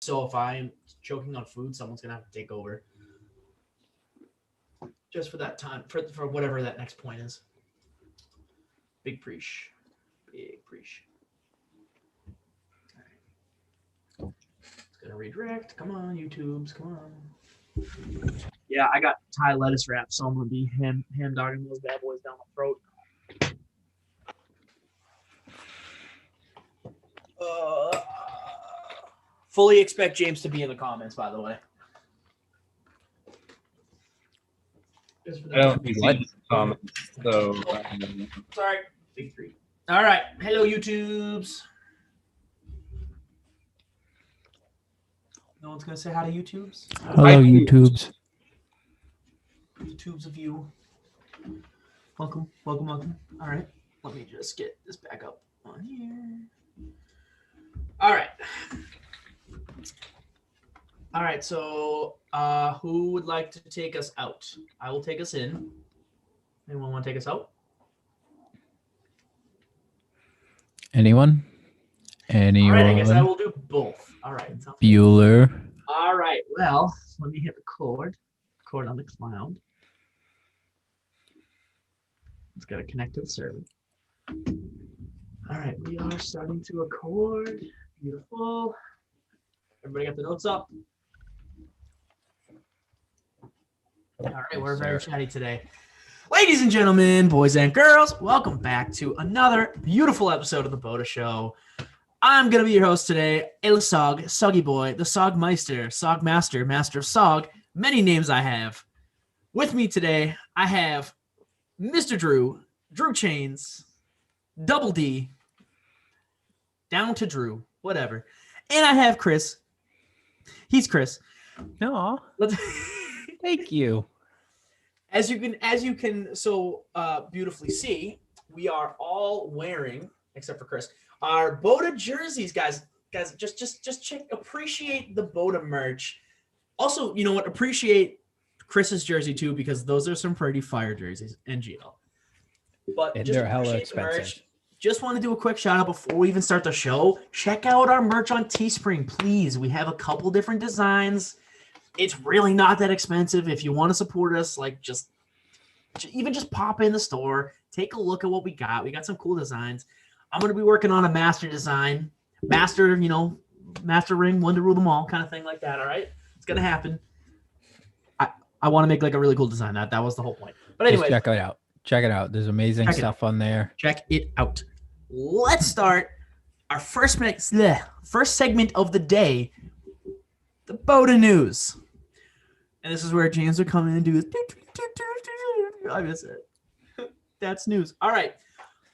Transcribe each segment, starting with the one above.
So if I'm choking on food, someone's gonna have to take over just for that time for whatever that next point is. Big preach, big preach. All right. It's gonna redirect. Come on, YouTube's. Come on. Yeah, I got Thai lettuce wraps, so I'm gonna be ham dogging those bad boys down my throat. Fully expect James to be in the comments, by the way. I don't think he's comments, so. Sorry. Big three. All right. Hello, YouTubes. No one's going to say hi to YouTubes? Hello, YouTubes. YouTubes of you. Welcome, welcome, welcome. All right. Let me just get this back up on here. All right. All right. So who would like to take us out? I will take us in. Anyone want to take us out? Anyone? All right, I guess I will do both. All right. Bueller. All right. Well, let me hit record. Record on the cloud. It's got to connect to the server. All right. We are starting to record. Beautiful. Everybody got the notes up? All right. We're very chatty today. Ladies and gentlemen, boys and girls, welcome back to another beautiful episode of the BOTA Show. I'm going to be your host today, El Sog, Soggy Boy, the Sog Meister, Sog Master, Master of Sog, many names I have. With me today, I have Mr. Drew, Drew Chains, Double D, down to Drew, whatever. And I have Chris. He's Chris. No. Thank you. As you can so beautifully see, we are all wearing, except for Chris, our BOTA jerseys, guys. Just check, appreciate the BOTA merch. Also, you know what? Appreciate Chris's jersey too, because those are some pretty fire jerseys, NGL. But and just they're hella appreciate expensive. the merch. Just want to do a quick shout out before we even start the show. Check out our merch on Teespring, please. We have a couple different designs. It's really not that expensive. If you want to support us, like just pop in the store, take a look at what we got. We got some cool designs. I'm going to be working on a master design, master ring, one to rule them all kind of thing like that. All right. It's going to happen. I want to make like a really cool design. That was the whole point. But anyway, check it out. Check it out. There's amazing stuff on there. Check it out. Let's start our first segment of the day, the BOTA news. And this is where James would come in and do his. I miss it. That's news. All right.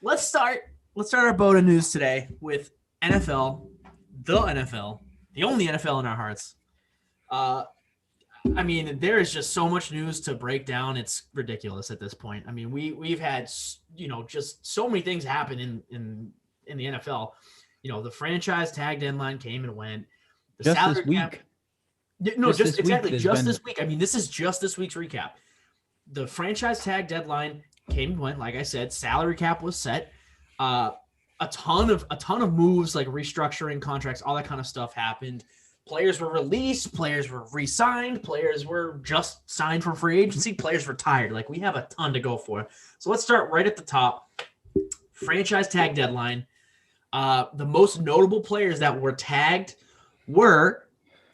Let's start our BOTA news today with NFL, the only NFL in our hearts. I mean, there is just so much news to break down. It's ridiculous at this point. I mean, we've had, just so many things happen in the NFL. The franchise tag deadline came and went. The just salary this week. cap, no, just this week. I mean, this is just this week's recap. The franchise tag deadline came and went. Like I said, salary cap was set. A ton of moves, like restructuring contracts, all that kind of stuff happened. Players were released. Players were re-signed. Players were just signed for free agency. Players retired. Like, we have a ton to go for. So let's start right at the top. Franchise tag deadline. The most notable players that were tagged were,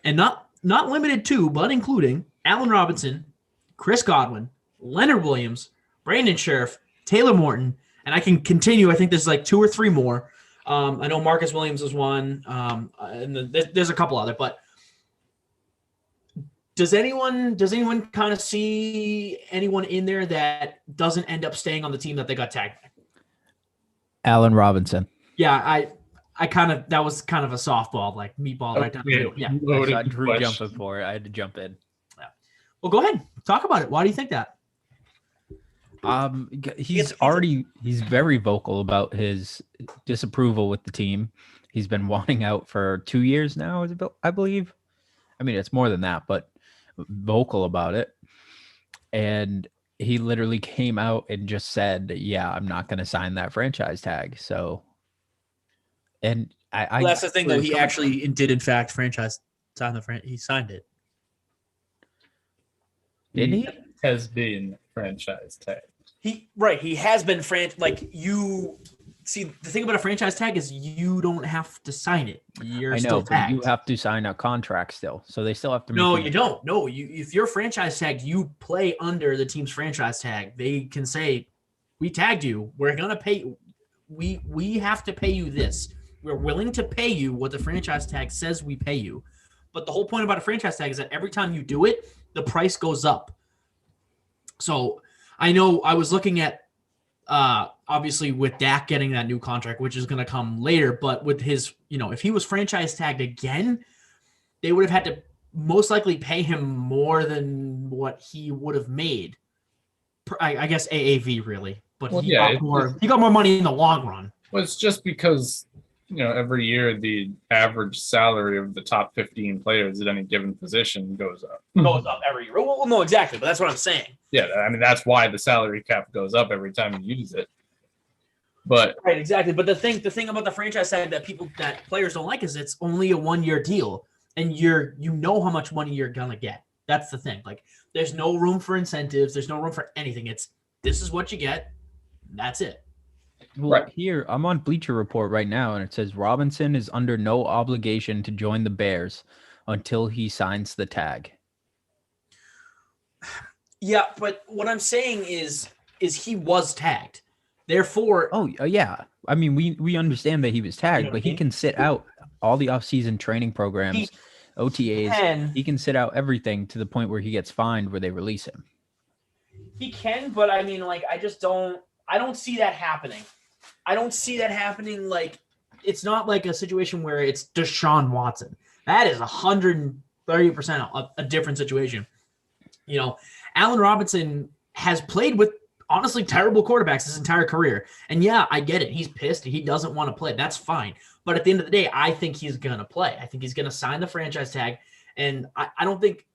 and not limited to, but including Allen Robinson, Chris Godwin, Leonard Williams, Brandon Scherff, Taylor Morton, and I can continue. I think there's like 2 or 3 more. I know Marcus Williams was one, and there's a couple other. But does anyone kind of see anyone in there that doesn't end up staying on the team that they got tagged by? Allen Robinson. Yeah, I kind of, that was kind of a softball, like meatball right down the middle. Yeah, I saw Drew jumping for it. I had to jump in. Yeah. Well, go ahead, talk about it. Why do you think that? He's very vocal about his disapproval with the team. He's been wanting out for 2 years now, I believe. I mean, it's more than that, but vocal about it. And he literally came out and just said, yeah, I'm not going to sign that franchise tag. So, and that's the thing, though. He actually did, in fact, franchise He signed it. Did he? Has been franchise tagged. He has been See, the thing about a franchise tag is you don't have to sign it. You're still tagged. You have to sign a contract still, so they still have to. No, you don't. No, if you're franchise tagged, you play under the team's franchise tag. They can say, "We tagged you. We're gonna pay. We have to pay you this. We're willing to pay you what the franchise tag says we pay you." But the whole point about a franchise tag is that every time you do it, the price goes up. So I know I was looking at. Obviously with Dak getting that new contract, which is going to come later, but with his, if he was franchise tagged again, they would have had to most likely pay him more than what he would have made. I guess AAV really, but he got more money in the long run. Well, it's just because, every year the average salary of the top 15 players at any given position goes up. Goes up every year. Well, no, exactly, but that's what I'm saying. Yeah, I mean, that's why the salary cap goes up every time you use it. But right, exactly. But the thing about the franchise tag that players don't like is it's only a 1-year deal, and you know how much money you're gonna get. That's the thing. Like, there's no room for incentives. There's no room for anything. This is what you get. That's it. Well, here I'm on Bleacher Report right now, and it says Robinson is under no obligation to join the Bears until he signs the tag. Yeah, but what I'm saying is he was tagged. Therefore, yeah. I mean, we understand that he was tagged, but he can sit out all the offseason training programs, OTAs. He can sit out everything to the point where he gets fined where they release him. He can, but I mean, like, I don't see that happening. I don't see that happening. Like, it's not like a situation where it's Deshaun Watson. That is 130% a different situation. Allen Robinson has played with honestly terrible quarterbacks his entire career. And yeah, I get it. He's pissed. He doesn't want to play. That's fine. But at the end of the day, I think he's going to play. I think he's going to sign the franchise tag. And I don't think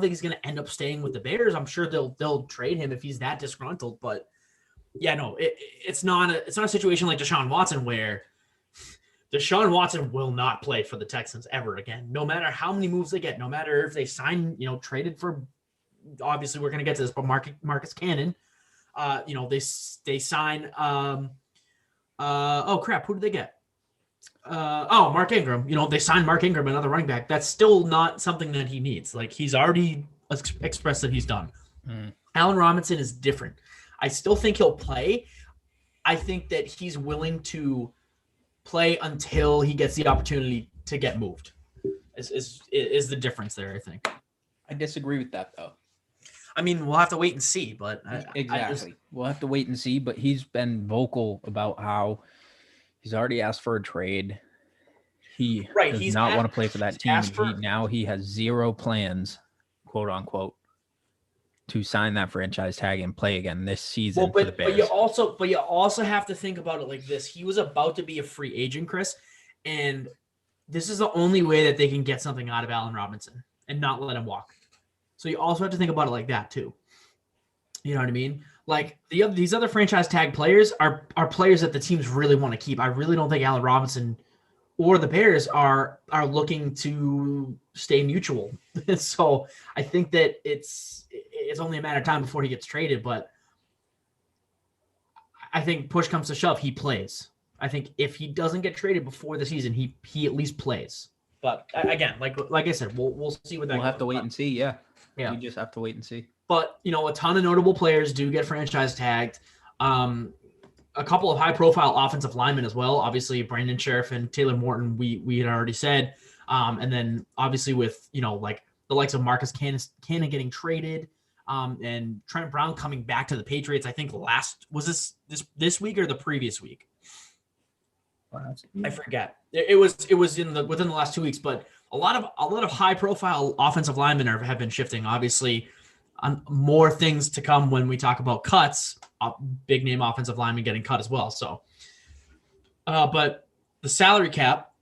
he's going to end up staying with the Bears. I'm sure they'll trade him if he's that disgruntled. But yeah, no, it's not a situation like Deshaun Watson where Deshaun Watson will not play for the Texans ever again. No matter how many moves they get, no matter if they sign, traded for, obviously we're going to get to this, but Marcus Cannon, they sign, oh crap, who did they get? Mark Ingram. They signed Mark Ingram, another running back. That's still not something that he needs. Like, he's already expressed that he's done. Allen Robinson is different. I still think he'll play. I think that he's willing to play until he gets the opportunity to get moved. Is the difference there, I think. I disagree with that, though. I mean, we'll have to wait and see, but exactly. We'll have to wait and see, but he's been vocal about how he's already asked for a trade. He does not want to play for that team. He has zero plans, quote unquote, to sign that franchise tag and play again this season for the Bears. But you also have to think about it like this. He was about to be a free agent, Chris, and this is the only way that they can get something out of Allen Robinson and not let him walk. So you also have to think about it like that too. You know what I mean? Like these other franchise tag players are players that the teams really want to keep. I really don't think Allen Robinson or the Bears are looking to stay mutual. So I think that it's only a matter of time before he gets traded. But I think push comes to shove, he plays. I think if he doesn't get traded before the season, he at least plays. But again, like I said, we'll see what that. We'll have to wait and see. Yeah. We just have to wait and see. But a ton of notable players do get franchise tagged. A couple of high-profile offensive linemen as well. Obviously, Brandon Sheriff and Taylor Morton, we had already said. And then obviously with like the likes of Marcus Cannon getting traded, and Trent Brown coming back to the Patriots. I think was this week or the previous week? I forget. It was within the last 2 weeks, but a lot of high-profile offensive linemen have been shifting. Obviously, more things to come when we talk about cuts. Big name offensive linemen getting cut as well. So, but the salary cap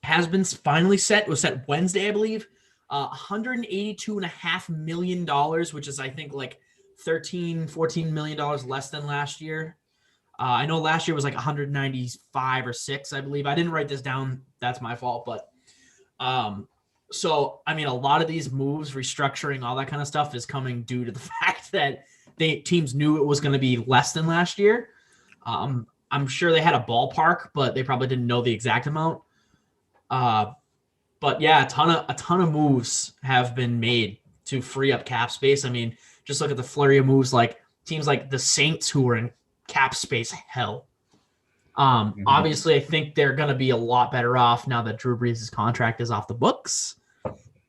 has been finally set. It was set Wednesday, I believe. $182.5 million, which is I think like $14 million less than last year. I know last year was like 195 or 6, I believe. I didn't write this down. That's my fault. But So, I mean, a lot of these moves, restructuring, all that kind of stuff is coming due to the fact that teams knew it was going to be less than last year. I'm sure they had a ballpark, but they probably didn't know the exact amount. But yeah, a ton of moves have been made to free up cap space. I mean, just look at the flurry of moves like teams like the Saints who are in cap space hell. Obviously, I think they're going to be a lot better off now that Drew Brees' contract is off the books.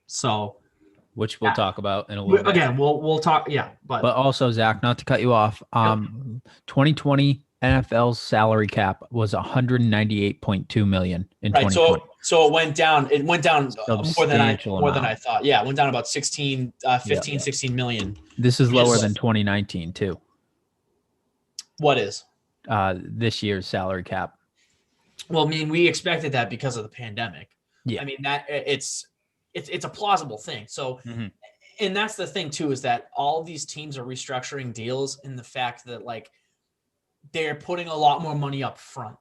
So, which we'll talk about in a little bit. Again, we'll talk. Yeah, but also Zach, not to cut you off. 2020 NFL's salary cap was 198.2 million in 2020. So it went down. It went down more than I thought. Yeah, it went down about 16 million. This is lower than 2019 too. What is? This year's salary cap. Well, I mean, we expected that because of the pandemic. Yeah. I mean, that it's a plausible thing. So, and that's the thing too, is that all these teams are restructuring deals in the fact that like they're putting a lot more money up front.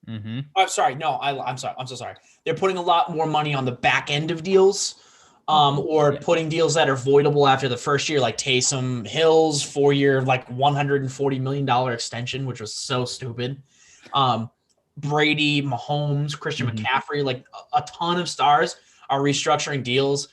I'm sorry. No, I'm sorry. I'm so sorry. They're putting a lot more money on the back end of deals, or putting deals that are voidable after the first year, like Taysom Hill's 4-year, like $140 million extension, which was so stupid. Brady, Mahomes, Christian McCaffrey, like a ton of stars are restructuring deals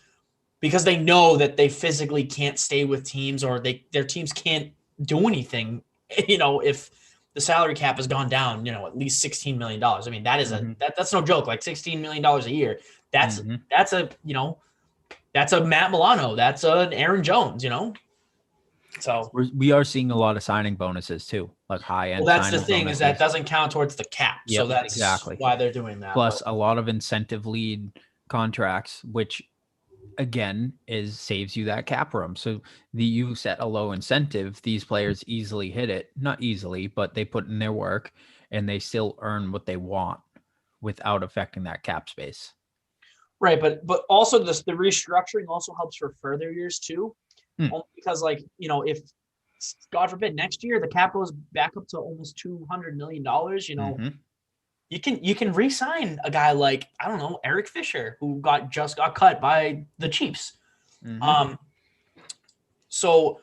because they know that they physically can't stay with teams, or their teams can't do anything, if the salary cap has gone down, at least $16 million. I mean, that is that's no joke. Like $16 million a year. That's a Matt Milano. That's an Aaron Jones, So we are seeing a lot of signing bonuses too, like high end. Well, that's the thing bonuses. Is that doesn't count towards the cap. Yep, so that's exactly why they're doing that. Plus a lot of incentive lead contracts, which again saves you that cap room. So you set a low incentive, these players easily hit it. Not easily, but they put in their work and they still earn what they want without affecting that cap space. Right, but also the restructuring also helps for further years too. Only because if God forbid next year the cap goes back up to almost $200 million, you can re-sign a guy like, I don't know, Eric Fisher, who just got cut by the Chiefs. So,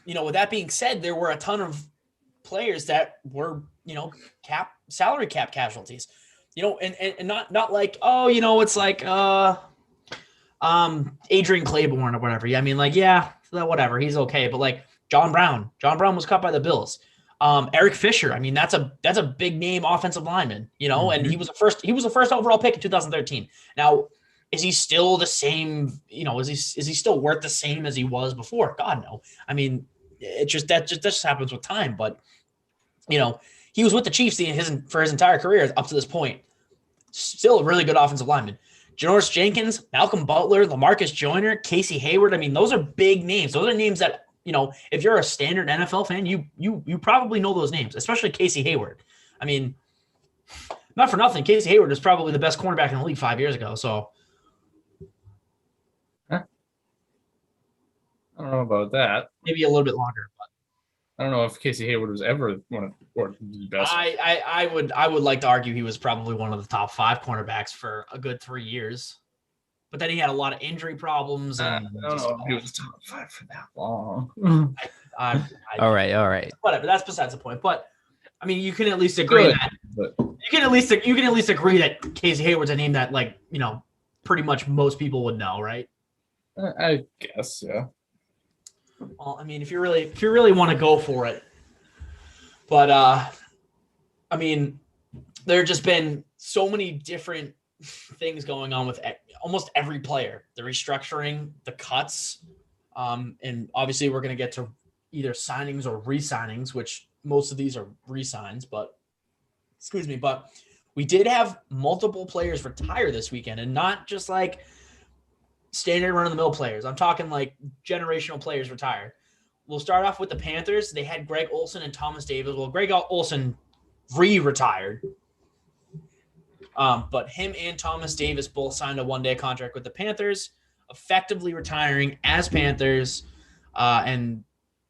with that being said, there were a ton of players that were, salary cap casualties, and not like, it's like Adrian Claiborne or whatever. Yeah, I mean, like, whatever, he's okay. But like John Brown was cut by the Bills. Eric Fisher, I mean, that's a big name offensive lineman, and he was a first overall pick in 2013. Now, is he still the same? Is he still worth the same as he was before? God, no. I mean, that just happens with time. But he was with the Chiefs for his entire career up to this point. Still a really good offensive lineman. Janoris Jenkins, Malcolm Butler, LaMarcus Joyner, Casey Hayward. I mean, those are big names. Those are names that, if you're a standard NFL fan, you probably know those names, especially Casey Hayward. I mean, not for nothing, Casey Hayward was probably the best cornerback in the league 5 years ago. So I don't know about that. Maybe a little bit longer, but I don't know if Casey Hayward was ever one of the best. I would like to argue he was probably one of the top 5 cornerbacks for a good 3 years. But then he had a lot of injury problems. And I don't know if he was top 5 for that long. All right. Whatever. That's besides the point. But I mean, you can at least agree you can at least agree that Casey Hayward's a name that, like, pretty much most people would know, right? I guess, yeah. Well, I mean, if you really want to go for it, but I mean, there have just been so many different things going on with almost every player. The restructuring, the cuts, and obviously we're going to get to either signings or re-signings, which most of these are re-signs. But we did have multiple players retire this weekend, and not just like standard run-of-the-mill players. I'm talking like generational players retired. We'll start off with the Panthers. They had Greg Olsen and Thomas Davis. Well, Greg Olsen retired. But him and Thomas Davis both signed a one-day contract with the Panthers, effectively retiring as Panthers. And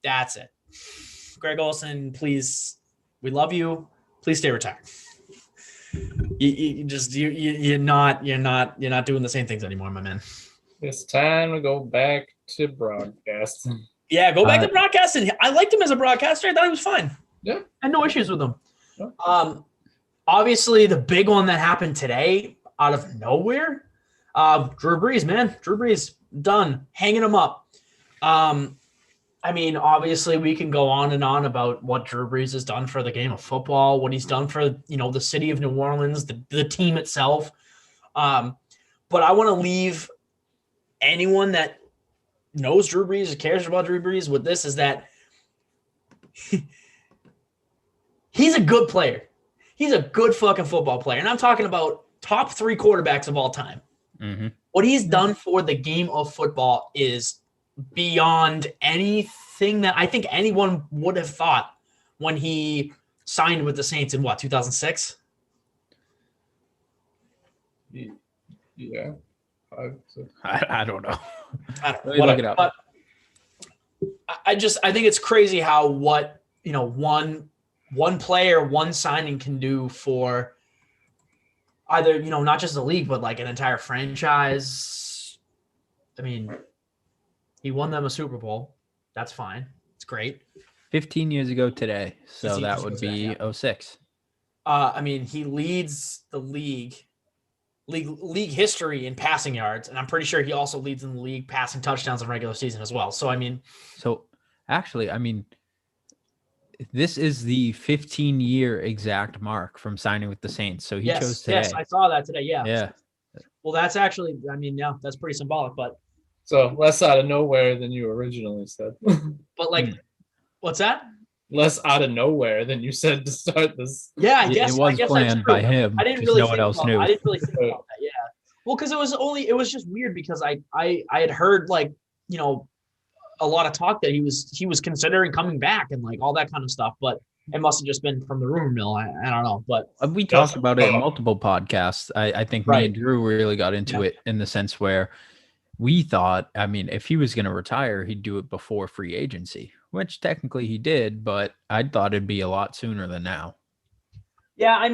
that's it. Greg Olsen, please, we love you. Please stay retired. you're not doing the same things anymore, my man. It's time to go back to broadcasting. Yeah, go back to broadcasting. I liked him as a broadcaster. I thought he was fine. Yeah, I had no issues with him. Yeah. Obviously, the big one that happened today out of nowhere, Drew Brees, man. Drew Brees, done. Hanging him up. I mean, obviously, we can go on and on about what Drew Brees has done for the game of football, what he's done for, the city of New Orleans, the team itself. But I want to leave anyone that knows Drew Brees or cares about Drew Brees with this is that he's a good player. He's a good fucking football player. And I'm talking about top 3 quarterbacks of all time. Mm-hmm. What he's done for the game of football is beyond anything that I think anyone would have thought when he signed with the Saints in 2006? Yeah. I don't know. Look it up. But I think it's crazy how one player, one signing can do for either, not just the league, but like an entire franchise. I mean, he won them a Super Bowl. That's fine. It's great. 15 years ago today. So that would be 06. I mean, he leads the league history in passing yards, and I'm pretty sure he also leads in the league passing touchdowns in regular season as well. So, I mean. So, actually, this is the 15-year exact mark from signing with the Saints. So, he chose today. Yes, I saw that today, yeah. Yeah. Well, that's actually, that's pretty symbolic, but. So, less out of nowhere than you originally said. But, what's that? Less out of nowhere than you said to start this. Yeah, I guess it was planned by him. I didn't really no one else knew. I didn't really think about that. Yeah. Well, because it was just weird because I had heard a lot of talk that he was considering coming back and all that kind of stuff, but it must have just been from the rumor mill. I don't know, but we talked about it in multiple podcasts. I think me and Drew really got into it in the sense where we thought, if he was going to retire, he'd do it before free agency, which technically he did, but I thought it'd be a lot sooner than now. Yeah,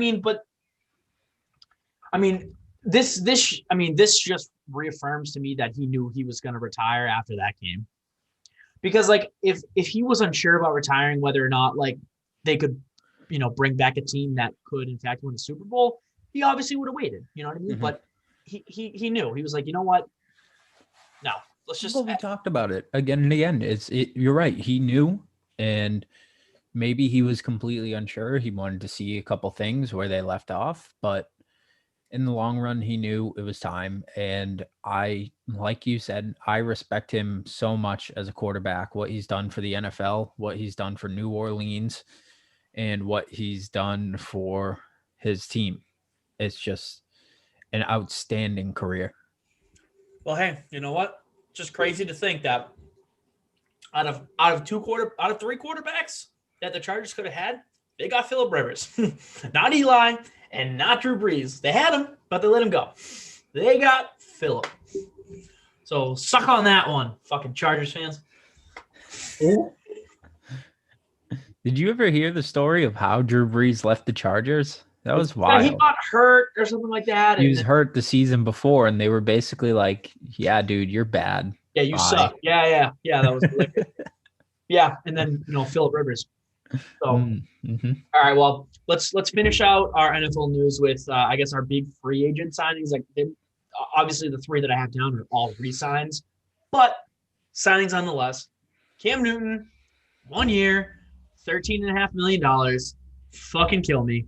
this just reaffirms to me that he knew he was going to retire after that game. Because if he was unsure about retiring, whether or not they could, bring back a team that could in fact win a Super Bowl, he obviously would have waited. You know what I mean? Mm-hmm. But he knew. He was like, you know what? No, let's just. Well, we talked about it again and again. You're right. He knew, and maybe he was completely unsure. He wanted to see a couple things where they left off, but in the long run, he knew it was time. And like you said, I respect him so much as a quarterback, what he's done for the NFL, what he's done for New Orleans, and what he's done for his team. It's just an outstanding career. Well, hey, you know what? Just crazy to think that out of 3 quarterbacks that the Chargers could have had, they got Phillip Rivers, not Eli and not Drew Brees. They had him, but they let him go. They got Phillip. So suck on that one, fucking Chargers fans. Did you ever hear the story of how Drew Brees left the Chargers? That was wild. He got hurt or something like that. He was hurt the season before, and they were basically like, yeah, dude, you're bad. Yeah, you suck. Yeah. That was yeah, and then Phillip Rivers. So all right, well, let's finish out our NFL news with I guess our big free agent signings. Obviously the 3 that I have down are all re-signs, but signings nonetheless. Cam Newton, 1 year, $13.5 million. Fucking kill me.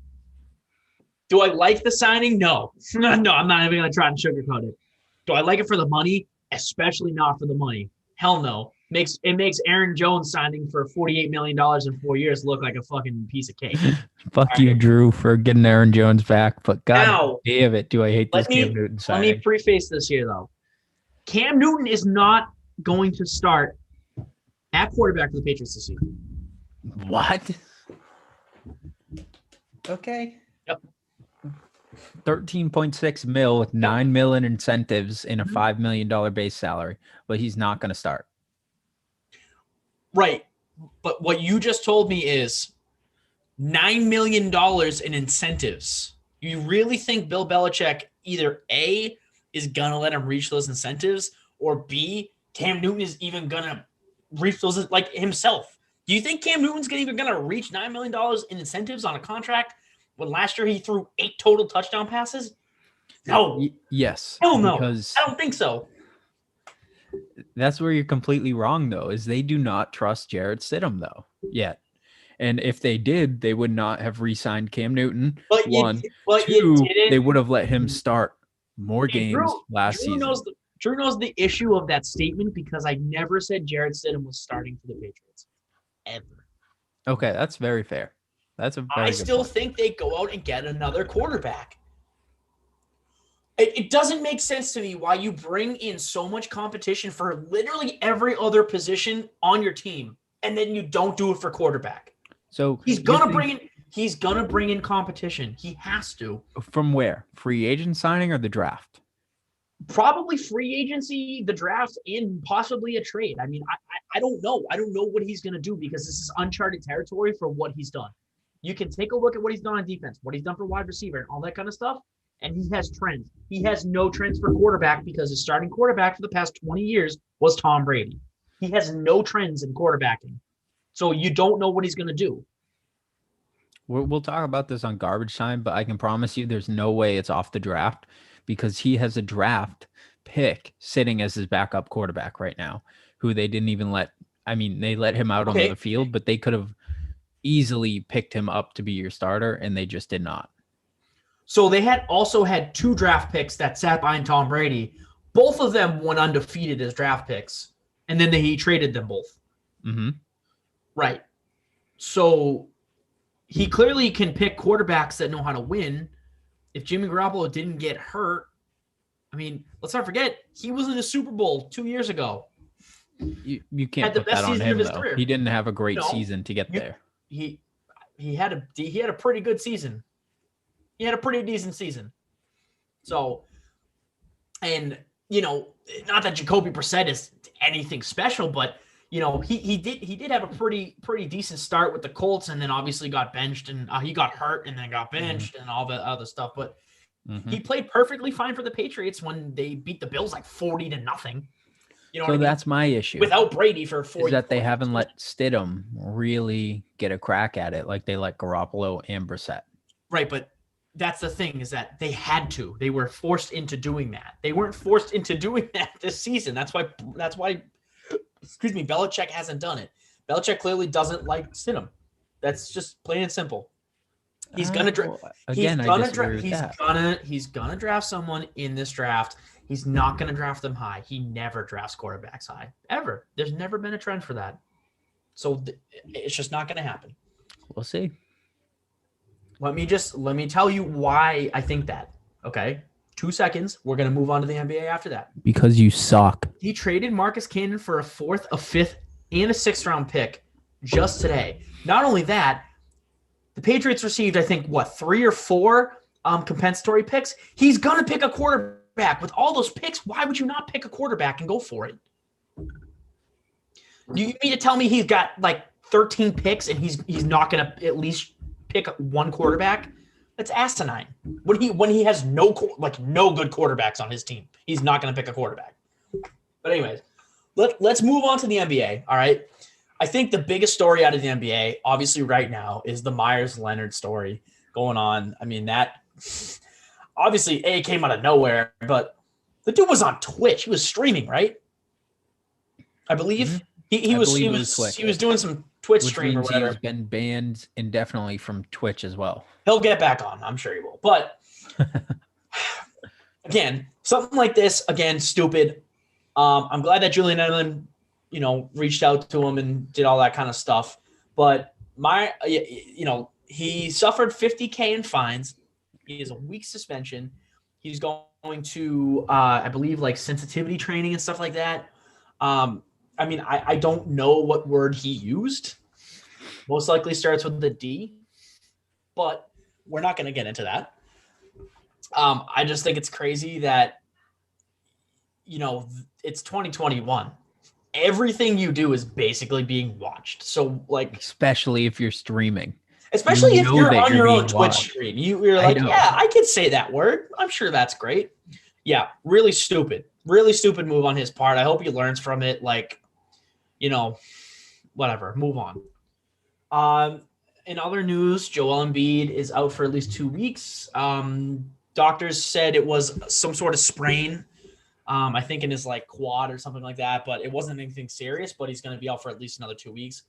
Do I like the signing? No. No, I'm not even going to try and sugarcoat it. Do I like it for the money? Especially not for the money. Hell no. It makes Aaron Jones signing for $48 million in 4 years look like a fucking piece of cake. Fuck you, Drew, for getting Aaron Jones back. But God damn it, do I hate this Cam Newton signing. Let me preface this here, though. Cam Newton is not going to start at quarterback for the Patriots this season. What? Okay. Yep. 13.6 mil with $9 million in incentives in a $5 million base salary, but he's not going to start. Right. But what you just told me is $9 million in incentives You really think Bill Belichick either A, is going to let him reach those incentives, or B, Cam Newton is even going to reach those like himself? Do you think Cam Newton's even going to reach $9 million in incentives on a contract when last year he threw 8 total touchdown passes? No. Yes. Hell no. Because I don't think so. that's where you're completely wrong, though, is they do not trust Jarrett Stidham, though, yet. And if they did, they would not have re-signed Cam Newton. One. Two, they would have let him start more games last season. Drew knows the issue of that statement because I never said Jarrett Stidham was starting for the Patriots. Ever. Okay, that's very fair. That's a very I still think they go out and get another quarterback. It doesn't make sense to me why you bring in so much competition for literally every other position on your team, and then you don't do it for quarterback. So he's gonna bring in competition. He has to. From where? Free agent signing or the draft? Probably free agency, the draft, and possibly a trade. I mean, I don't know. I don't know what he's gonna do because this is uncharted territory for what he's done. You can take a look at what he's done on defense, what he's done for wide receiver, and all that kind of stuff. And he has trends. He has no trends for quarterback because his starting quarterback for the past 20 years was Tom Brady. He has no trends in quarterbacking. So you don't know what he's going to do. We'll talk about this on garbage time, but I can promise you there's no way it's off the draft because he has a draft pick sitting as his backup quarterback right now, who they didn't even let. I mean, they let him out on the field, but they could have easily picked him up to be your starter, and they just did not. So they also had 2 draft picks that sat behind Tom Brady. Both of them went undefeated as draft picks, and then he traded them both. Mm-hmm. Right. So he clearly can pick quarterbacks that know how to win. If Jimmy Garoppolo didn't get hurt, I mean, let's not forget, he was in a Super Bowl 2 years ago. You can't put that on him, though. He didn't have a great season to get there. He had a pretty good season. He had a pretty decent season. So, and, not that Jacoby Brissett is anything special, but, he did have a pretty decent start with the Colts and then obviously got benched and he got hurt and then got benched and all that other stuff. But he played perfectly fine for the Patriots when they beat the Bills like 40-0. So that's my issue. Without Brady for 40. Is that they haven't let Stidham really get a crack at it like they let Garoppolo and Brissett. Right, but that's the thing is that they had to. They were forced into doing that. They weren't forced into doing that this season. That's why Belichick hasn't done it. Belichick clearly doesn't like Stidham. That's just plain and simple. He's gonna draft. He's gonna draft someone in this draft. He's not gonna draft them high. He never drafts quarterbacks high ever. There's never been a trend for that. So it's just not gonna happen. We'll see. Let me tell you why I think that. Okay. 2 seconds. We're going to move on to the NBA after that. Because you suck. He traded Marcus Cannon for a 4th, a 5th, and a 6th round pick just today. Not only that, the Patriots received, I think, 3 or 4 compensatory picks. He's going to pick a quarterback. With all those picks, why would you not pick a quarterback and go for it? You mean to tell me he's got like 13 picks and he's not going to at least pick one quarterback? That's asinine. When he has no good quarterbacks on his team, he's not going to pick a quarterback. But anyways, let's move on to the NBA. All right. I think the biggest story out of the NBA, obviously right now, is the Myers-Leonard story going on. I mean, that obviously came out of nowhere, but the dude was on Twitch. He was streaming, right? I believe he was doing some Twitch stream or whatever. He's been banned indefinitely from Twitch as well. He'll get back on. I'm sure he will. But again, something like this, stupid. I'm glad that Julian Edelman, reached out to him and did all that kind of stuff. But he suffered $50,000 in fines. He has a week suspension. He's going to, I believe, like sensitivity training and stuff like that. I don't know what word he used. Most likely starts with the D, but we're not going to get into that. I just think it's crazy that, it's 2021. Everything you do is basically being watched. So especially if you're streaming. Especially if you're on your own Twitch watched. stream. You're like, yeah, I could say that word. I'm sure that's great. Yeah, really stupid. Really stupid move on his part. I hope he learns from it. Like, whatever. Move on. In other news, Joel Embiid is out for at least 2 weeks. Doctors said it was some sort of sprain. I think in his like quad or something like that, but it wasn't anything serious, but he's going to be out for at least another 2 weeks,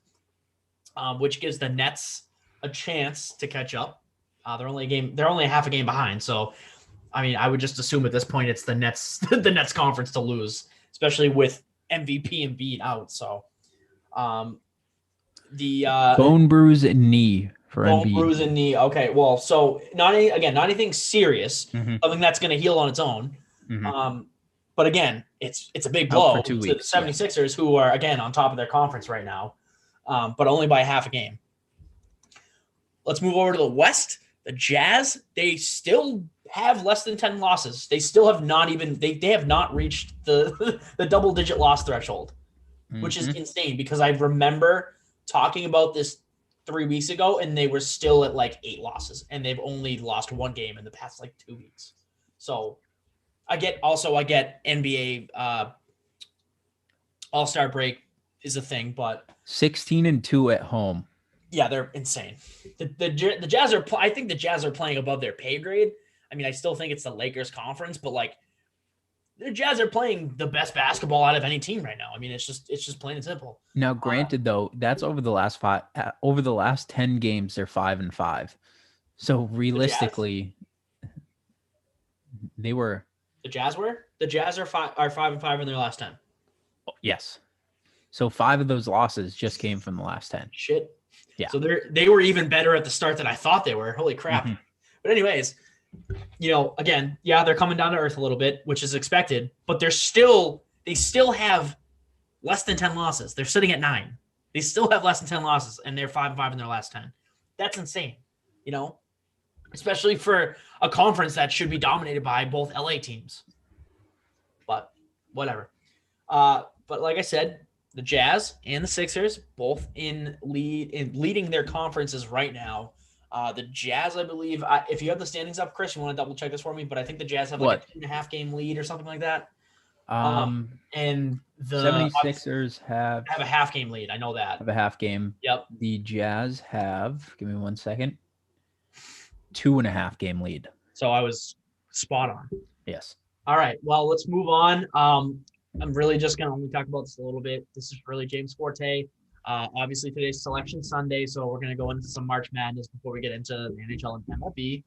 which gives the Nets a chance to catch up. They're only half a game behind. So, I mean, I would just assume at this point, it's the Nets, the Nets conference to lose, especially with MVP Embiid out. So, the bone bruise and knee for bone Embiid. bruise and knee. Okay. Well, so not anything serious, something that's going to heal on its own. But again, it's a big blow to the 76ers, who are, again, on top of their conference right now, but only by half a game. Let's move over to the West. The Jazz, they still have less than 10 losses. They still have not even – they have not reached the double-digit loss threshold, which is insane because I remember talking about this 3 weeks ago, and they were still at like 8 losses, and they've only lost 1 game in the past like 2 weeks. So – I get NBA All-Star break is a thing, but 16-2 at home. Yeah, they're insane. The Jazz are. I think the Jazz are playing above their pay grade. I mean, I still think it's the Lakers conference, but like the Jazz are playing the best basketball out of any team right now. I mean, it's just plain and simple. Now, granted, though, that's over the last 10 games, they're 5-5. So realistically, they were. The Jazz were? The Jazz are 5-5 in their last 10. Yes. So 5 of those losses just came from the last 10. Shit. Yeah. So they were even better at the start than I thought they were. Holy crap. But anyways, again, yeah, they're coming down to earth a little bit, which is expected, but they still have less than 10 losses. They're sitting at 9. They still have less than 10 losses, and they're 5-5 in their last 10. That's insane, especially for a conference that should be dominated by both LA teams. But whatever. But like I said, the Jazz and the Sixers both in leading their conferences right now. The Jazz, I believe, if you have the standings up, Chris, you want to double check this for me, but I think the Jazz have like a 2.5 game lead or something like that. And the 76ers have a half game lead. I know that. Have a half game. Yep. The Jazz have, give me 1 second, 2.5 game lead. So I was spot on. Yes. All right. Well, let's move on. I'm really just going to only talk about this a little bit. This is really James' forte. Obviously, today's Selection Sunday, so we're going to go into some March Madness before we get into the NHL and MLB.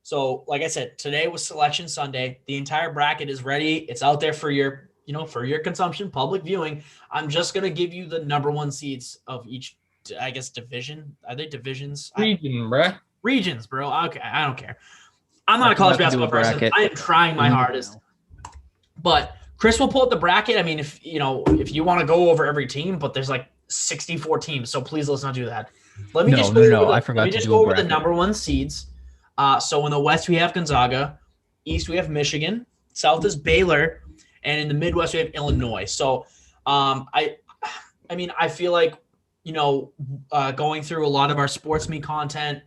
So, like I said, today was Selection Sunday. The entire bracket is ready. It's out there for your, for your consumption, public viewing. I'm just going to give you the number 1 seeds of each, I guess, division. Are they divisions? Regions, bro. Okay, I don't care. I'm not a college basketball person. I am trying my hardest. But Chris will pull up the bracket. I mean, if you want to go over every team, but there's like 64 teams, so please let's not do that. Let me just go over the number 1 seeds. So in the West we have Gonzaga, East we have Michigan, South is Baylor, and in the Midwest we have Illinois. So I feel like going through a lot of our sports meet content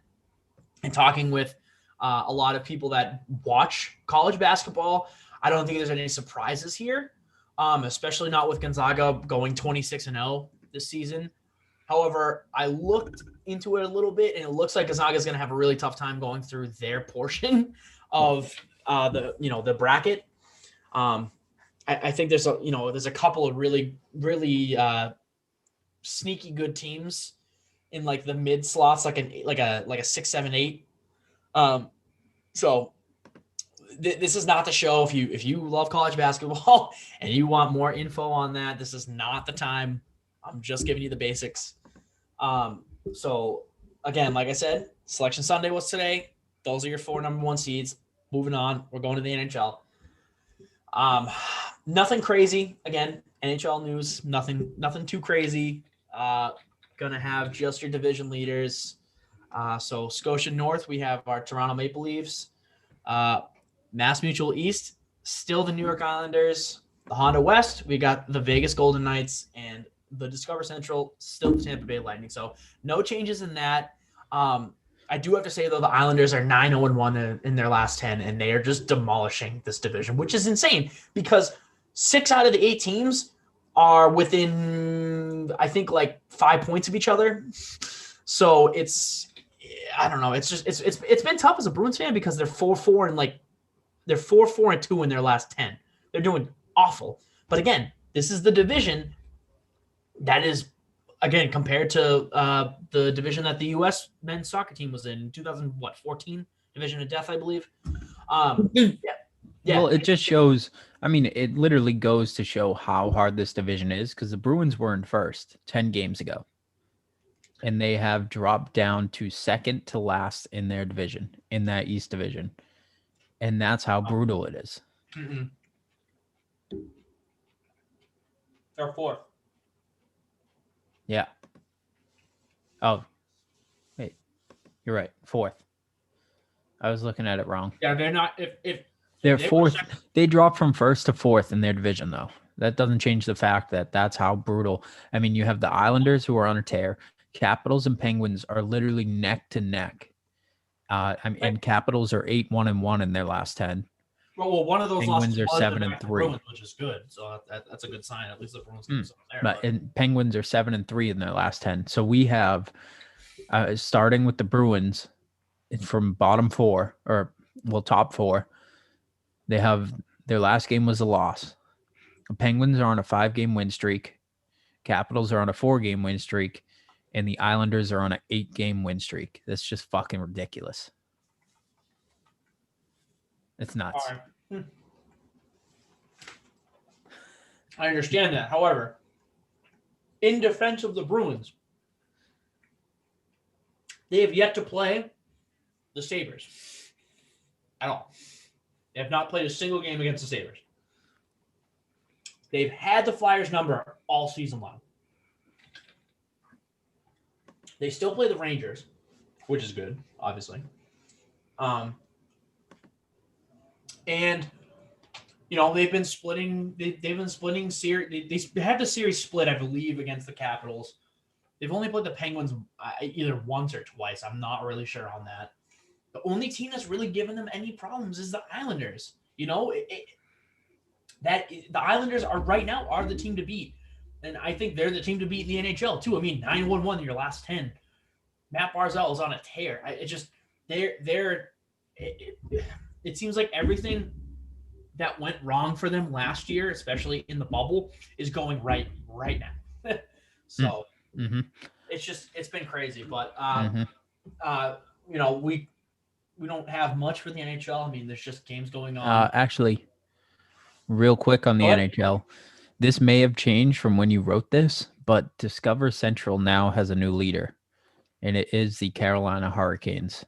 and talking with a lot of people that watch college basketball, I don't think there's any surprises here, especially not with Gonzaga going 26-0 this season. However, I looked into it a little bit, and it looks like Gonzaga is going to have a really tough time going through their portion of the bracket. I think there's a couple of really sneaky good teams in like the mid slots, like a 6, 7, 8. So this is not the show. If you love college basketball and you want more info on that, this is not the time. I'm just giving you the basics. So again, like I said, Selection Sunday was today. Those are your 4 number 1 seeds. Moving on, we're going to the NHL. Nothing crazy. Again, NHL news. Nothing too crazy. Gonna have just your division leaders. So Scotia North, we have our Toronto Maple Leafs. Mass Mutual East, still the New York Islanders. The Honda West, we got the Vegas Golden Knights, and the Discover Central, still the Tampa Bay Lightning. So no changes in that. I do have to say, though, the Islanders are 9-0-1 in their last 10, and they are just demolishing this division, which is insane because 6 out of the 8 teams are within, I think, like 5 points of each other. So I don't know. It's been tough as a Bruins fan because they're 4-4 and they're 4-4-2 in their last 10. They're doing awful. But again, this is the division that is, again, compared to the division that the U.S. men's soccer team was in 2014, Division of Death, I believe. Well, it just shows. I mean, it literally goes to show how hard this division is because the Bruins were in first 10 games ago, and they have dropped down to second to last in their division, in that East Division, and that's how brutal it is. Mm-hmm. They're fourth. Yeah. Oh, wait, you're right. Fourth. I was looking at it wrong. Yeah, they're not. If they're fourth, they dropped from first to fourth in their division, though. That doesn't change the fact that that's how brutal. I mean, you have the Islanders who are on a tear. Capitals and Penguins are literally neck to neck. And Capitals are 8-1-1 in their last 10. Well, one of those Penguins losses are 7-3, Bruins, which is good. So that's a good sign. At least the Bruins there. But and Penguins are 7-3 in their last 10. So we have, starting with the Bruins, from bottom 4 or top 4, they have their last game was a loss. The Penguins are on a 5-game win streak. Capitals are on a 4-game win streak, and the Islanders are on an 8-game win streak. That's just fucking ridiculous. It's nuts. All right. I understand that. However, in defense of the Bruins, they have yet to play the Sabres at all. They have not played a single game against the Sabres. They've had the Flyers number all season long. They still play the Rangers, which is good, obviously. And they've been splitting. They've been splitting series. They had the series split, I believe, against the Capitals. They've only played the Penguins either once or twice. I'm not really sure on that. The only team that's really given them any problems is the Islanders. The Islanders are right now are the team to beat, and I think they're the team to beat in the NHL too. I mean, 9-1-1 in your last 10. Matt Barzal is on a tear. It seems like everything that went wrong for them last year, especially in the bubble, is going right now. So it's been crazy, but we don't have much for the NHL. I mean, there's just games going on. Actually, real quick on the NHL, this may have changed from when you wrote this, but Discover Central now has a new leader, and it is the Carolina Hurricanes.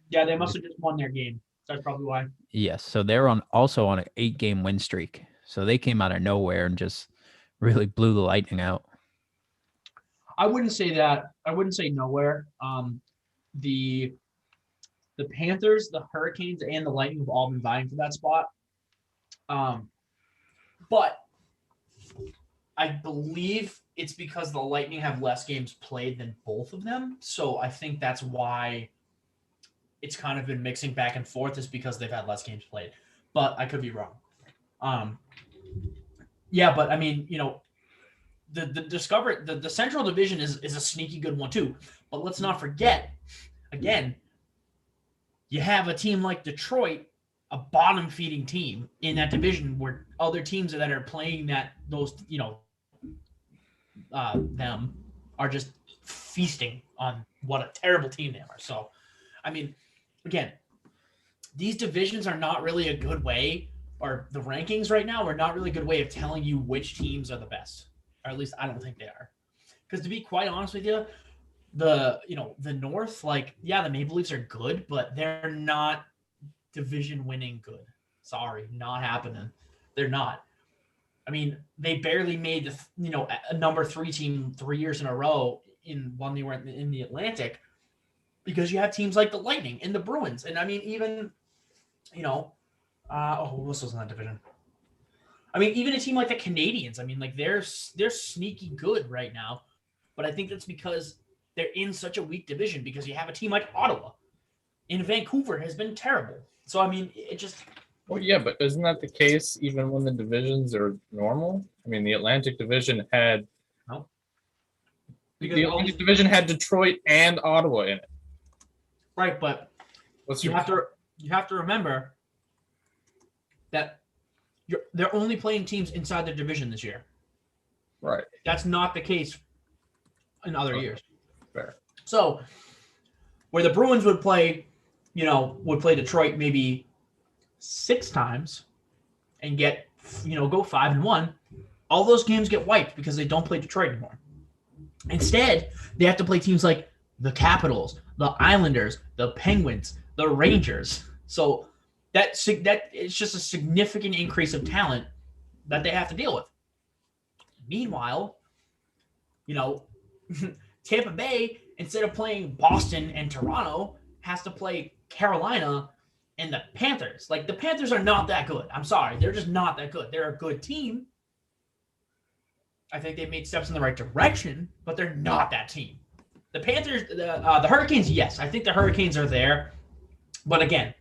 Yeah, they must have just won their game. That's probably why. Yes, so they're also on an 8-game win streak. So they came out of nowhere and just really blew the Lightning out. I wouldn't say that. I wouldn't say nowhere. The Panthers, the Hurricanes, and the Lightning have all been vying for that spot. But I believe it's because the Lightning have less games played than both of them. So I think that's why it's kind of been mixing back and forth, is because they've had less games played. But I could be wrong. But I mean, the Central Division is a sneaky good one too. But let's not forget, again, you have a team like Detroit, a bottom-feeding team in that division, where other teams that are playing them are just feasting on what a terrible team they are. So, I mean, again, these divisions are not really a good way, or the rankings right now are not really a good way of telling you which teams are the best. Or at least I don't think they are. Because to be quite honest with you, the North, the Maple Leafs are good, but they're not division winning good. Sorry, not happening. They're not. I mean, they barely made a number 3 team 3 years in a row when they were in the Atlantic, because you have teams like the Lightning and the Bruins. And I mean, even, who else was in that division? I mean, even a team like the Canadians, I mean, like they're sneaky good right now, but I think that's because they're in such a weak division because you have a team like Ottawa. In Vancouver has been terrible. So I mean, it just. Well, yeah, but isn't that the case even when the divisions are normal? I mean, the Atlantic Division had. No. The Atlantic Division had Detroit and Ottawa in it. Right, but you have to remember that they're only playing teams inside their division this year. Right. That's not the case in other years. Fair. So where the Bruins would play Detroit maybe 6 times and get, go 5-1, all those games get wiped because they don't play Detroit anymore. Instead, they have to play teams like the Capitals, the Islanders, the Penguins, the Rangers. So that it's just a significant increase of talent that they have to deal with. Meanwhile, Tampa Bay, instead of playing Boston and Toronto, has to play Carolina and the Panthers. Like, the Panthers are not that good. I'm sorry. They're just not that good. They're a good team. I think they've made steps in the right direction, but they're not that team. The Panthers, the Hurricanes, yes. I think the Hurricanes are there. But again,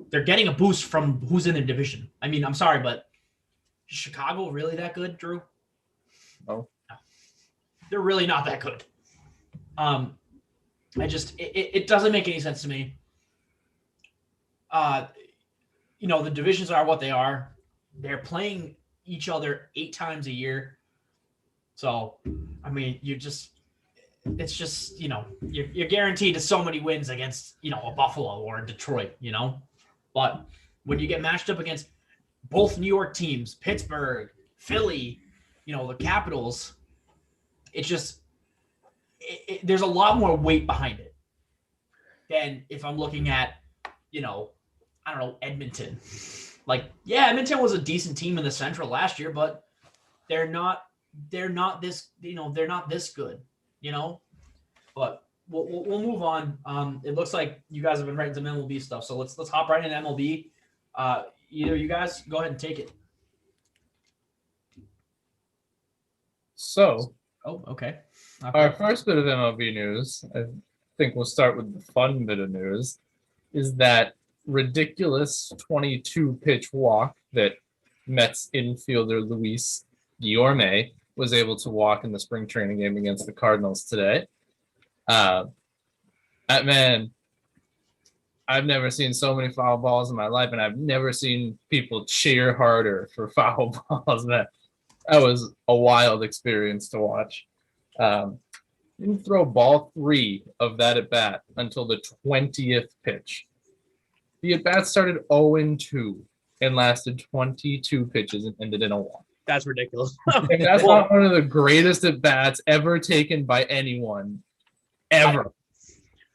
they're getting a boost from who's in their division. I mean, I'm sorry, but is Chicago really that good, Drew? No. They're really not that good. It doesn't make any sense to me. The divisions are what they are. They're playing each other 8 times a year. So, I mean, you're guaranteed to so many wins against, a Buffalo or a Detroit, But when you get matched up against both New York teams, Pittsburgh, Philly, the Capitals, it's just, there's a lot more weight behind it than if I'm looking at, Edmonton. Like, yeah, Edmonton was a decent team in the Central last year, but they're not this, they're not this good, But we'll move on. It looks like you guys have been writing some MLB stuff, so let's hop right into MLB. Either you guys go ahead and take it. So, okay. Our first bit of MLB news, I think we'll start with the fun bit of news, is that ridiculous 22-pitch walk that Mets infielder Luis Guillorme was able to walk in the spring training game against the Cardinals today. That man, I've never seen so many foul balls in my life, and I've never seen people cheer harder for foul balls. That was a wild experience to watch. Didn't throw ball 3 of that at bat until the 20th pitch. The at bat started 0-2 and lasted 22 pitches and ended in a walk. That's ridiculous. That's not one of the greatest at bats ever taken by anyone, ever.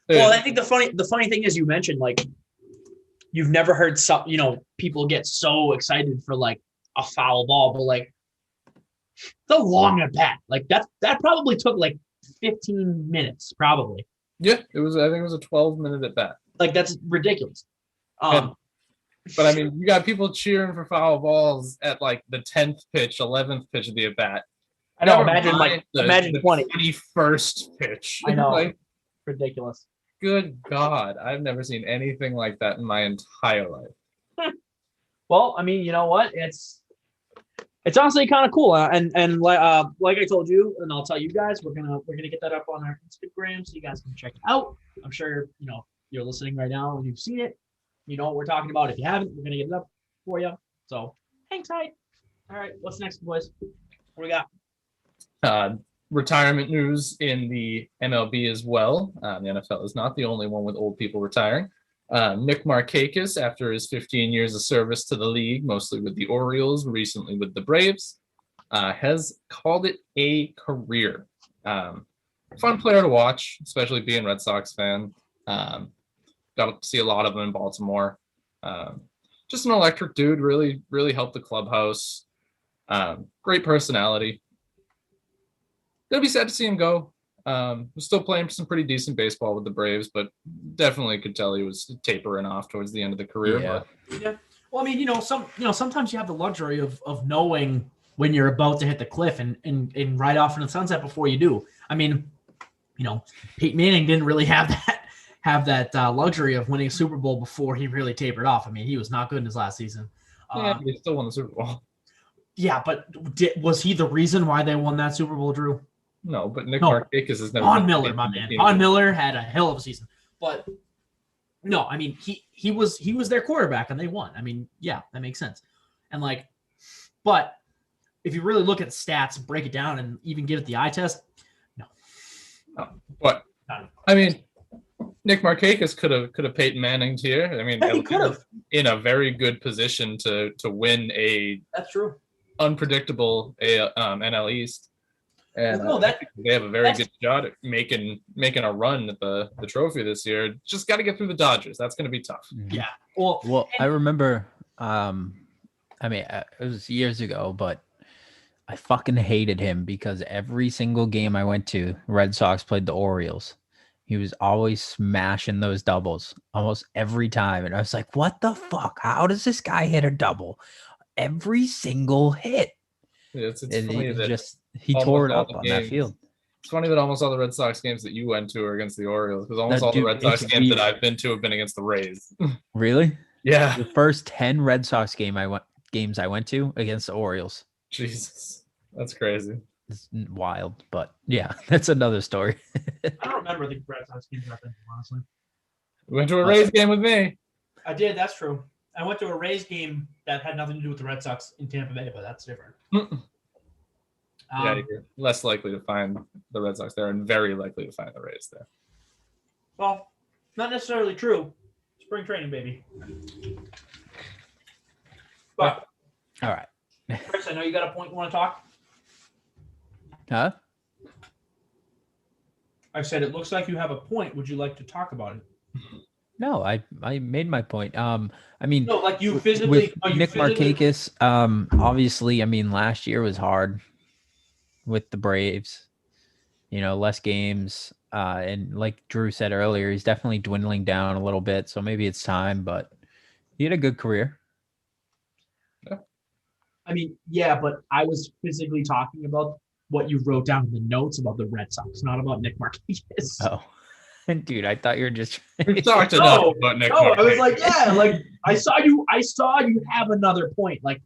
Well, I think the funny thing is, you mentioned, like, you've never heard some, people get so excited for like a foul ball, but like the long at bat, like that probably took like 15 minutes, probably. Yeah, I think it was a 12-minute at bat. Like, that's ridiculous. But I mean, you got people cheering for foul balls at like the 10th pitch, 11th pitch of the at bat. I know. Imagine the 21st pitch. I know. Like, ridiculous. Good God, I've never seen anything like that in my entire life. Well, I mean, you know what? It's honestly kind of cool, and like I told you, and I'll tell you guys, we're gonna get that up on our Instagram so you guys can check it out. I'm sure you're listening right now and you've seen it. You know what we're talking about. If you haven't, we're gonna get it up for you. So hang tight. All right, what's next, boys? What do we got? Retirement news in the MLB as well. The NFL is not the only one with old people retiring. Nick Markakis, after his 15 years of service to the league, mostly with the Orioles, recently with the Braves, has called it a career. Fun player to watch, especially being a Red Sox fan. Got to see a lot of him in Baltimore. Just an electric dude, really, really helped the clubhouse. Great personality. It'll be sad to see him go. Was still playing some pretty decent baseball with the Braves, but definitely could tell he was tapering off towards the end of the career. Yeah. Yeah. Well, I mean, sometimes you have the luxury of knowing when you're about to hit the cliff and ride off in the sunset before you do. I mean, Peyton Manning didn't really have that luxury of winning a Super Bowl before he really tapered off. I mean, he was not good in his last season. Yeah, they still won the Super Bowl. Yeah, but was he the reason why they won that Super Bowl, Drew? No, but Nick Markakis has never. Von Miller, my man. Von Miller had a hell of a season, but no, I mean he was their quarterback and they won. I mean, yeah, that makes sense. And but if you really look at the stats, break it down, and even give it the eye test, no. But I mean, Nick Markakis could have Peyton Manning's here. I mean, yeah, he could have in a very good position to win that's true unpredictable NL East. And they have a very good shot at making a run at the trophy this year. Just got to get through the Dodgers. That's going to be tough. Yeah. Well, I remember. I mean, it was years ago, but I fucking hated him because every single game I went to, Red Sox played the Orioles. He was always smashing those doubles almost every time, and I was like, "What the fuck? How does this guy hit a double every single hit?" Yeah, it's funny that he tore it up on that field. It's funny that almost all the Red Sox games that you went to are against the Orioles, because almost all the Red Sox games that I've been to have been against the Rays. Really? Yeah. The first 10 Red Sox games I went to against the Orioles. Jesus, that's crazy. It's wild, but yeah, that's another story. I don't remember the Red Sox games I've been to, honestly. You went to a Rays game with me. I did. That's true. I went to a Rays game that had nothing to do with the Red Sox in Tampa Bay, but that's different. Yeah, you're less likely to find the Red Sox there and very likely to find the Rays there. Well, not necessarily true. Spring training, baby. But all right. Chris, I know you got a point you want to talk. Huh? I said it looks like you have a point. Would you like to talk about it? No, I made my point. I mean, no, like you physically. With Nick Markakis, obviously, I mean, last year was hard with the Braves. Less games, and like Drew said earlier, he's definitely dwindling down a little bit. So maybe it's time, but he had a good career. Yeah. I mean, yeah, but I was physically talking about what you wrote down in the notes about the Red Sox, not about Nick Markakis. Oh. Dude, I thought you were just. We talked enough about Nick. No, I was like, yeah, like I saw you have another point. Like,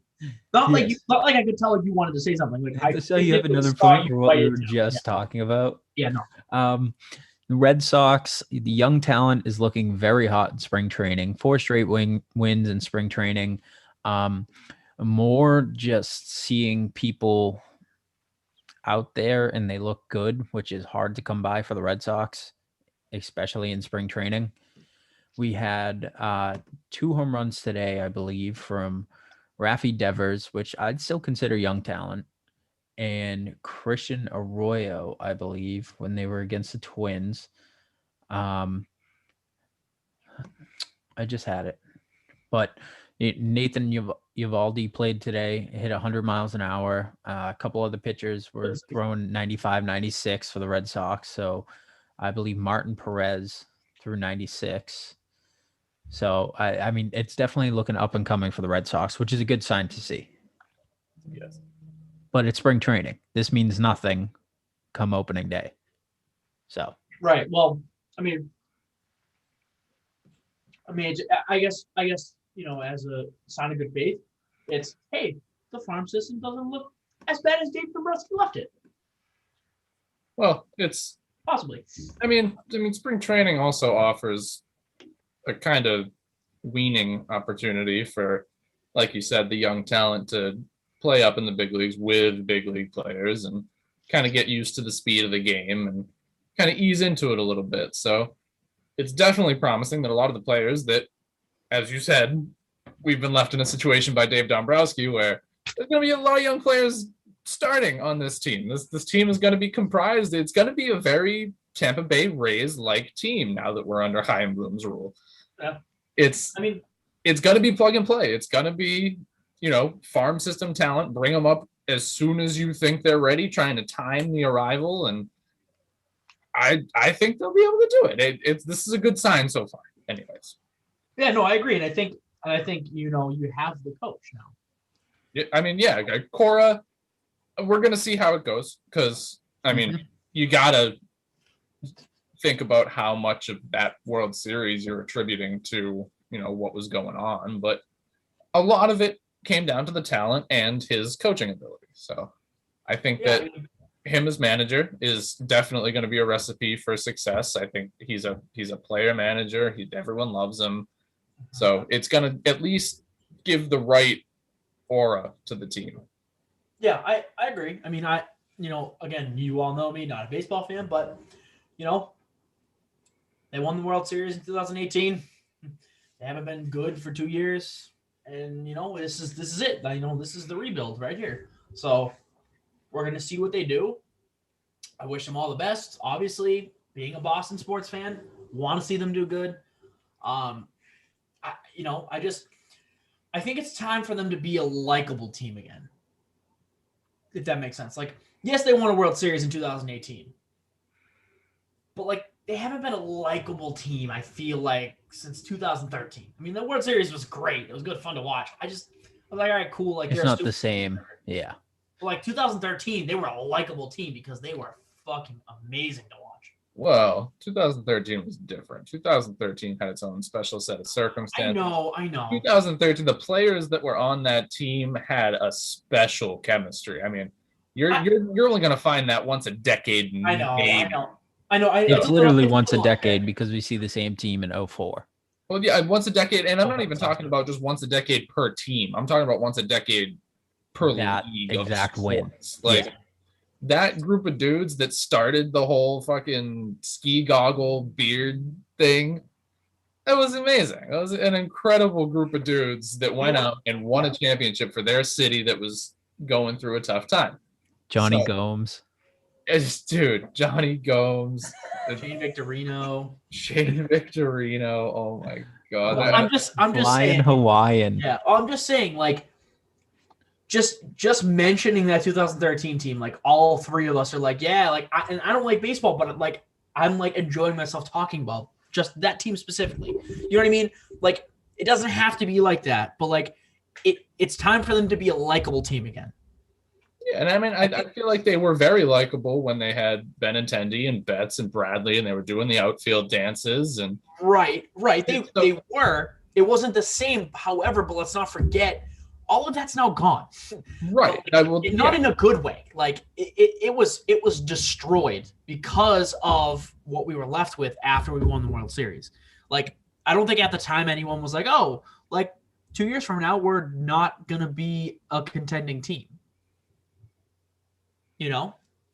not like I could tell if you wanted to say something. Like, I saw you have another point for what we were just talking about. Yeah, no. The Red Sox, the young talent is looking very hot in spring training. 4 straight wins in spring training. More just seeing people out there and they look good, which is hard to come by for the Red Sox, especially in spring training. We had 2 home runs today, I believe, from Rafi Devers, which I'd still consider young talent, and Christian Arroyo, I believe, when they were against the Twins. I just had it. But Nathan Eovaldi played today, hit 100 miles an hour. A couple other pitchers were throwing 95, 96 for the Red Sox. So I believe Martin Perez threw 96. So, I mean, it's definitely looking up and coming for the Red Sox, which is a good sign to see. Yes. But it's spring training. This means nothing come opening day. So. Right. Well, I mean, I guess, as a sign of good faith, it's, hey, the farm system doesn't look as bad as Dave Dombrowski left it. Well, it's possibly. I mean, spring training also offers a kind of weaning opportunity for, like you said, the young talent to play up in the big leagues with big league players and kind of get used to the speed of the game and kind of ease into it a little bit. So it's definitely promising that a lot of the players that, as you said, we've been left in a situation by Dave Dombrowski where there's going to be a lot of young players starting on this team. This team is going to be comprised. It's going to be a very Tampa Bay Rays-like team now that we're under Chaim Bloom's rule. Yeah. It's going to be plug and play. It's going to be, farm system talent. Bring them up as soon as you think they're ready, trying to time the arrival. And I think they'll be able to do it. This is a good sign so far. Anyways. Yeah, no, I agree. And I think And I think, you have the coach now. Yeah, I mean, yeah, Cora, we're going to see how it goes because, I mean, you got to think about how much of that World Series you're attributing to, what was going on. But a lot of it came down to the talent and his coaching ability. So I think that him as manager is definitely going to be a recipe for success. I think he's a player manager. Everyone loves him. So it's going to at least give the right aura to the team. Yeah, I agree. I mean, again, you all know me, not a baseball fan, but, they won the World Series in 2018. They haven't been good for 2 years. And, this is it. This is the rebuild right here. So we're going to see what they do. I wish them all the best. Obviously, being a Boston sports fan, want to see them do good. I think it's time for them to be a likable team again. If that makes sense. Like, yes, they won a World Series in 2018. But, like, they haven't been a likable team, I feel like, since 2013. I mean, the World Series was great. It was good fun to watch. I was like, all right, cool. Like, it's not the same. Yeah. But, like, 2013, they were a likable team because they were fucking amazing to watch. Well, 2013 was different. 2013 had its own special set of circumstances. I know. 2013, the players that were on that team had a special chemistry. I mean, you're only going to find that once a decade. I know. It's literally once a decade because we see the same team in 2004. Well, yeah, once a decade, and I'm not even talking about just once a decade per team. I'm talking about once a decade per league. Exact win. Like that group of dudes that started the whole fucking ski goggle beard thing. That was amazing. That was an incredible group of dudes that went out and won a championship for their city that was going through a tough time. Johnny Gomes. Johnny Gomes. Shane Victorino. Oh my God. I'm just saying. Hawaiian. Yeah. I'm just saying, like, just mentioning that 2013 team, like, all three of us are like, yeah, like, I don't like baseball, but like, I'm like enjoying myself talking about just that team specifically. You know what I mean? Like, it doesn't have to be like that, but like, it's time for them to be a likable team again. Yeah, and I mean, I feel like they were very likable when they had Benintendi and Betts and Bradley, and they were doing the outfield dances. And right. They were. It wasn't the same, however, but let's not forget, all of that's now gone. Right. Not in a good way. Like it was destroyed because of what we were left with after we won the World Series. Like, I don't think at the time anyone was like, oh, like 2 years from now, we're not going to be a contending team.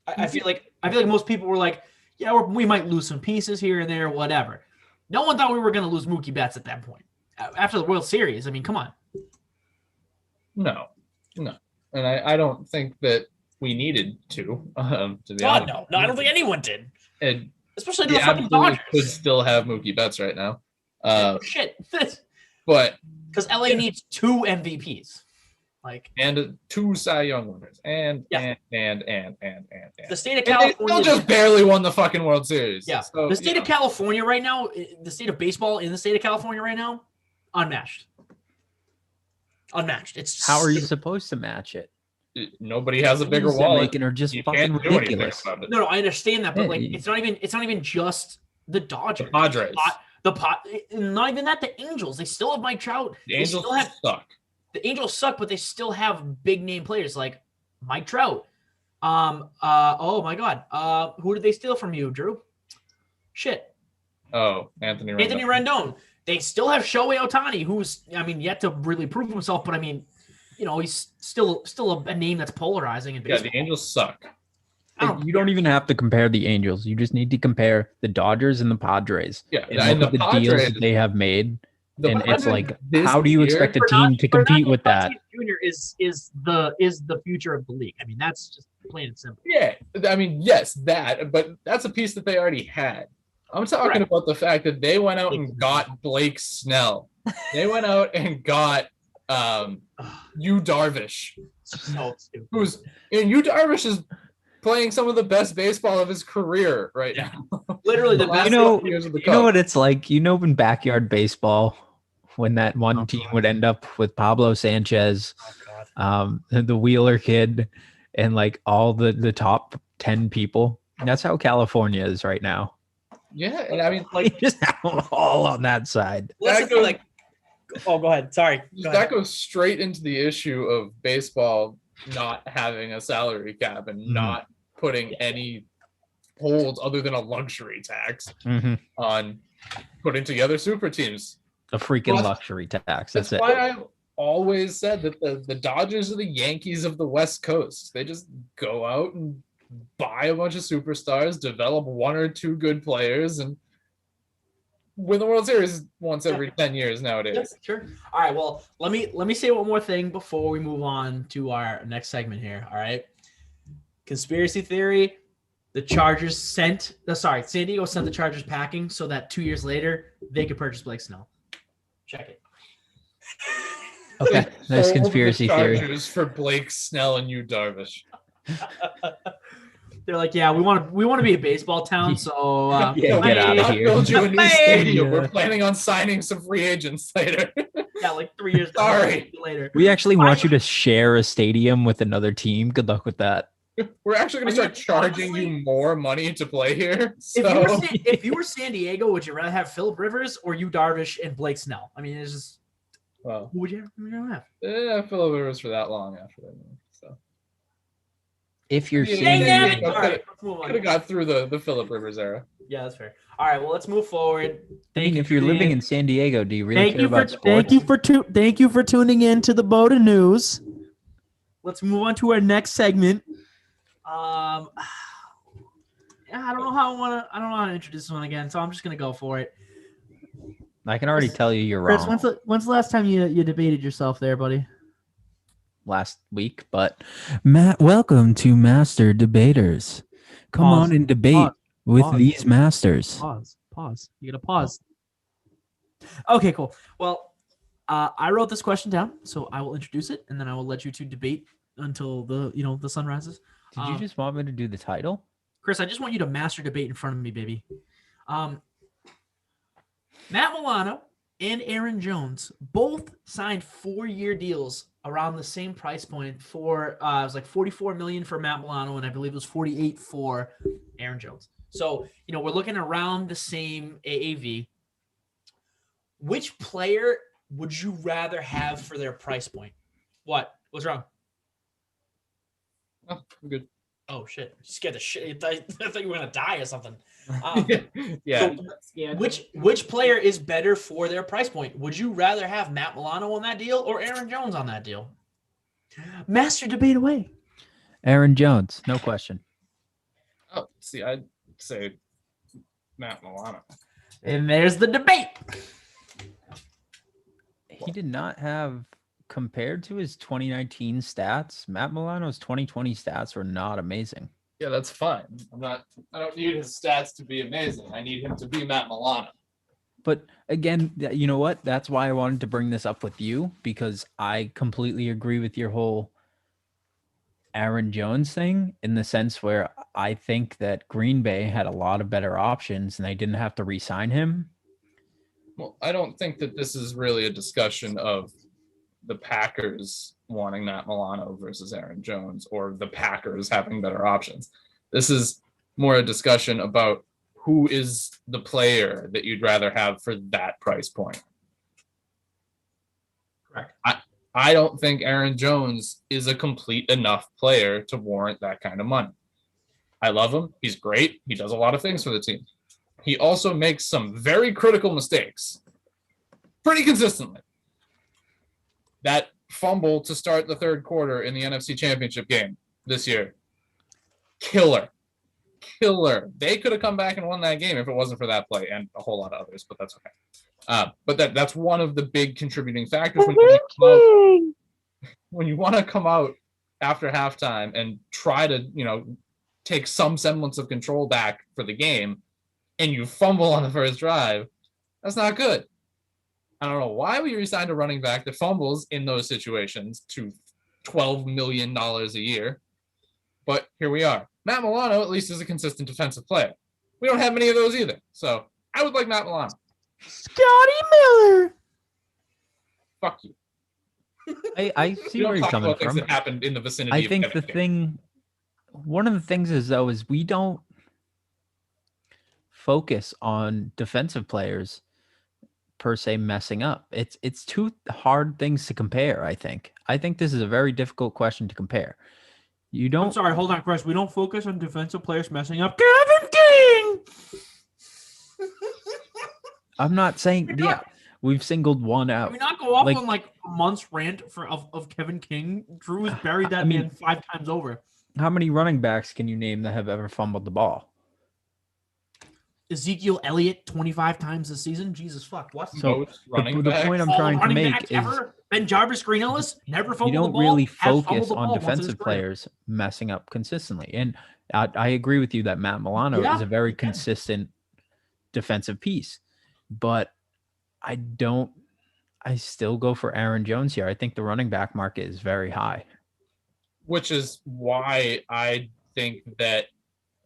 I feel like most people were like, yeah, we might lose some pieces here and there, whatever. No one thought we were going to lose Mookie Betts at that point. After the World Series, I mean, come on. No. And I don't think that we needed to be honest. No, I don't think anyone did. And especially the fucking Dodgers. Could still have Mookie Betts right now. Shit. But because LA needs 2 MVPs. And 2 Cy Young winners. And the state of California. They still just barely won the fucking World Series. Yeah. So, the state of California right now, the state of baseball in the state of California right now, unmatched. It's how are you supposed to match it? Nobody has a bigger wallet. Are just fucking ridiculous. No, I understand that, but like it's not even just the Dodgers. The Padres. Not even that. The Angels. They still have Mike Trout. The Angels suck. The Angels suck, but they still have big name players like Mike Trout. Oh my God. Who did they steal from you, Drew? Shit. Oh, Anthony Rendon. They still have Shohei Ohtani, who's, I mean, yet to really prove himself, but I mean, he's still a name that's polarizing in baseball. Yeah, the Angels suck. You don't even have to compare the Angels. You just need to compare the Dodgers and the Padres. Yeah, and look at the Padres, deals they have made. And it's like, how do you expect a team to compete with that? Junior is the future of the league. I mean, that's just plain and simple. Yeah, I mean, yes, but that's a piece that they already had. I'm talking about the fact that they went out and got Blake Snell. They went out and got Yu Darvish. So stupid. Yu Darvish is playing some of the best baseball of his career right now. Literally the best. You know what it's like? When backyard baseball when that one team would end up with Pablo Sanchez, Oh, the Wheeler kid, and like all the top 10 people. That's how California is right now. Yeah, and I mean, Like just have them all on that side. Well, that's the thing, like, oh, go ahead. Sorry. That goes straight into the issue of baseball not having a salary cap and not putting any holds other than a luxury tax on putting together super teams. A freaking luxury tax. That's why I've always said that the Dodgers are the Yankees of the West Coast. They just go out and buy a bunch of superstars, develop one or two good players, and win the World Series once every 10 years nowadays. Yes, sure. All right. Well, let me say one more thing before we move on to our next segment here. All right. Conspiracy theory. The Chargers San Diego sent the Chargers packing so that 2 years later they could purchase Blake Snell. Check it. Okay. Nice conspiracy theory. Chargers for Blake Snell and Yu Darvish. They're like, yeah, we want to be a baseball town, so get out of here. Build you a new stadium. We're planning on signing some free agents later. Yeah, like 3 years later. We actually want you to share a stadium with another team. Good luck with that. We're actually going to start charging you more money to play here. So. If you were San Diego, would you rather have Phillip Rivers or Yu Darvish and Blake Snell? I mean, it's just who would you have? Yeah, Phillip Rivers for that long after that move. So if you're San Diego, could have got through the Phillip Rivers era. Yeah, that's fair. All right, well, let's move forward. If you're living in San Diego, do you really care about sports? Thank you for tuning in to the BOTA News. Let's move on to our next segment. I don't know how to introduce this one again, so I'm just gonna go for it. I can already tell you're Chris, wrong. When's the last time you debated yourself there, buddy? Last week, but Matt, welcome to Master Debaters. Come on and debate with these masters. Pause. You gotta pause. Okay, cool. Well, I wrote this question down, so I will introduce it, and then I will let you two debate until the sun rises. Did you just want me to do the title? Chris, I just want you to master debate in front of me, baby. Matt Milano and Aaron Jones both signed 4-year deals around the same price point for it was like $44 million for Matt Milano, and I believe it was $48 million for Aaron Jones. So, we're looking around the same AAV. Which player would you rather have for their price point? What's wrong? Oh, I'm good. Oh shit! You scared the shit. I thought you were gonna die or something. Yeah. So which player is better for their price point? Would you rather have Matt Milano on that deal or Aaron Jones on that deal? Master debate away. Aaron Jones, no question. Oh, see, I'd say Matt Milano. And there's the debate. He did not have, compared to his 2019 stats, Matt Milano's 2020 stats were not amazing. Yeah, that's fine. I don't need his stats to be amazing. I need him to be Matt Milano. But again, you know what? That's why I wanted to bring this up with you, because I completely agree with your whole Aaron Jones thing, in the sense where I think that Green Bay had a lot of better options and they didn't have to re-sign him. Well, I don't think that this is really a discussion of the Packers wanting Matt Milano versus Aaron Jones, or the Packers having better options. This is more a discussion about who is the player that you'd rather have for that price point. Correct. I don't think Aaron Jones is a complete enough player to warrant that kind of money. I love him. He's great. He does a lot of things for the team. He also makes some very critical mistakes pretty consistently. That fumble to start the third quarter in the NFC Championship game this year, killer. They could have come back and won that game if it wasn't for that play, and a whole lot of others, but that's okay. But that's one of the big contributing factors when you want to come out after halftime and try to, take some semblance of control back for the game, and you fumble on the first drive. That's not good. I don't know why we re-signed a running back that fumbles in those situations to $12 million a year, but here we are. Matt Milano at least is a consistent defensive player. We don't have many of those either, so I would like Matt Milano. Scotty Miller. fuck you. I see We where don't you're talk coming about things from. that happened in the vicinity. I think the thing, one of the things is though, is we don't focus on defensive players per se messing up. It's two hard things to compare. I think this is a very difficult question to compare. You don't. I'm sorry, hold on, Chris. We don't focus on defensive players messing up. Kevin King. I'm not saying we've singled one out. Can we not go off on like a month's rant of Kevin King? Drew has buried that man 5 times over. How many running backs can you name that have ever fumbled the ball? Ezekiel Elliott 25 times this season. Jesus fuck. What? So the point I'm trying to make is Ben Jarvis, Green Ellis never fumbled the ball. You don't really focus on defensive players messing up consistently. And I agree with you that Matt Milano is a very consistent defensive piece. But I still go for Aaron Jones here. I think the running back market is very high. Which is why I think that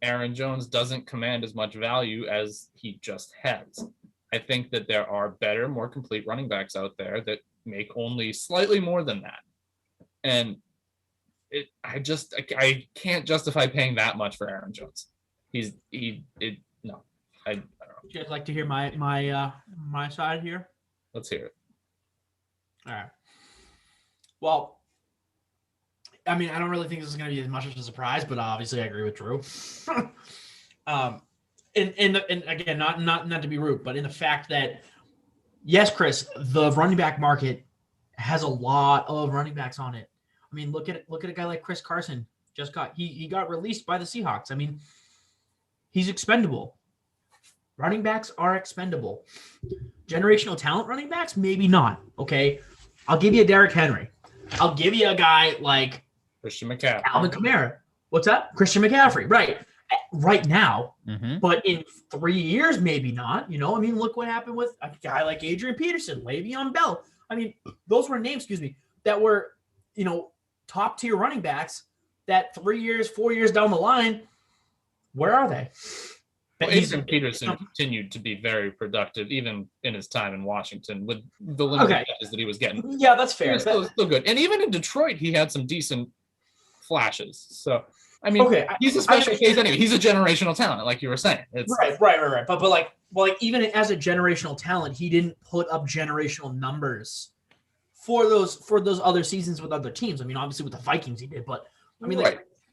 Aaron Jones doesn't command as much value as he just has. I think that there are better, more complete running backs out there that make only slightly more than that. And I can't justify paying that much for Aaron Jones. No. I don't know. Would you guys like to hear my side here? Let's hear it. All right. Well, I mean, I don't really think this is going to be as much of a surprise, but obviously I agree with Drew. And again, not to be rude, but in the fact that, yes, Chris, the running back market has a lot of running backs on it. I mean, look at a guy like Chris Carson. He got released by the Seahawks. I mean, he's expendable. Running backs are expendable. Generational talent running backs, maybe not. Okay, I'll give you a Derrick Henry. I'll give you a guy like Christian McCaffrey. Alvin Kamara. What's that? Christian McCaffrey. Right now. Mm-hmm. But in 3 years, maybe not. You know, I mean, look what happened with a guy like Adrian Peterson, Le'Veon Bell. I mean, those were names, that were, top tier running backs that 3 years, 4 years down the line, where are they? Well, Adrian Peterson continued to be very productive, even in his time in Washington, with the limited catches that he was getting. Yeah, that's fair. He was still good. And even in Detroit, he had some decent flashes. So, I mean, he's a special case anyway. He's a generational talent, like you were saying. Right. But even as a generational talent, he didn't put up generational numbers for those other seasons with other teams. I mean, obviously with the Vikings he did, but I mean,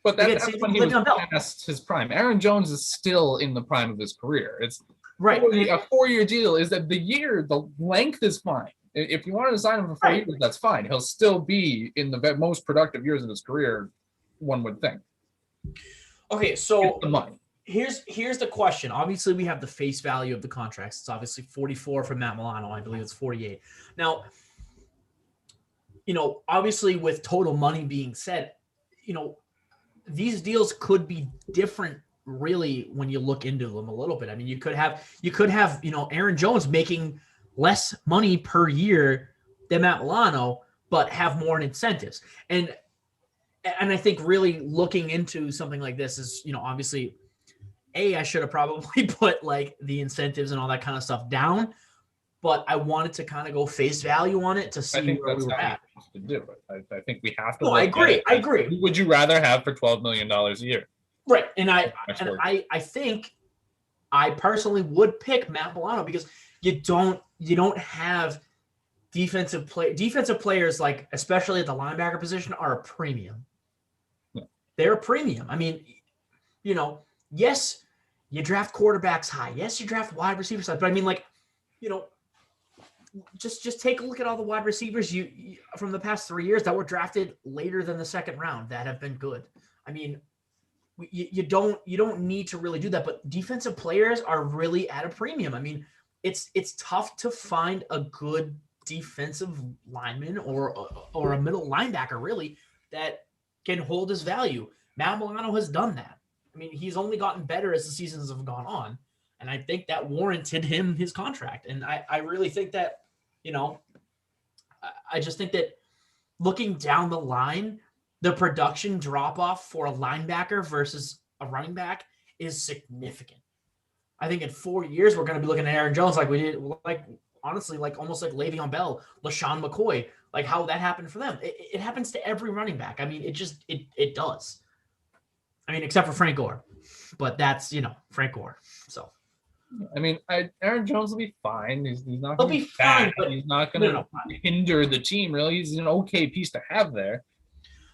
But that's when he was past his prime. Aaron Jones is still in the prime of his career. It's right. A 4-year deal is that the length is fine. If you wanted to sign him for 4 years, that's fine. He'll still be in the most productive years of his career, one would think. Okay, so the money. Here's the question. Obviously, we have the face value of the contracts. It's obviously 44 for Matt Milano. I believe it's 48. Now, obviously with total money being said, these deals could be different really when you look into them a little bit. I mean, you could have, Aaron Jones making less money per year than Matt Milano, but have more in incentives. And I think really looking into something like this is, obviously, I should have probably put like the incentives and all that kind of stuff down, but I wanted to kind of go face value on it to see where we were at. To do it. I think we have to. I agree. Who would you rather have for $12 million a year? Right, and I think I personally would pick Matt Milano because you don't have defensive players like, especially at the linebacker position, are a premium. Yeah. They're a premium. I mean, yes, you draft quarterbacks high. Yes, you draft wide receivers high. But I mean, like, just take a look at all the wide receivers you from the past 3 years that were drafted later than the second round that have been good. I mean, you don't need to really do that, but defensive players are really at a premium. I mean, it's tough to find a good defensive lineman or a middle linebacker really that can hold his value. Matt Milano has done that. I mean, he's only gotten better as the seasons have gone on. And I think that warranted him his contract. And I really think that, I just think that looking down the line, the production drop off for a linebacker versus a running back is significant. I think in 4 years, we're going to be looking at Aaron Jones like we did, like honestly, like almost like Le'Veon Bell, LaShawn McCoy, like how that happened for them. It happens to every running back. I mean, it does. I mean, except for Frank Gore, but that's, Frank Gore. So, I mean, Aaron Jones will be fine. He's not he'll going be to be bad. fine, but He's not going to hinder the team, really. He's an okay piece to have there.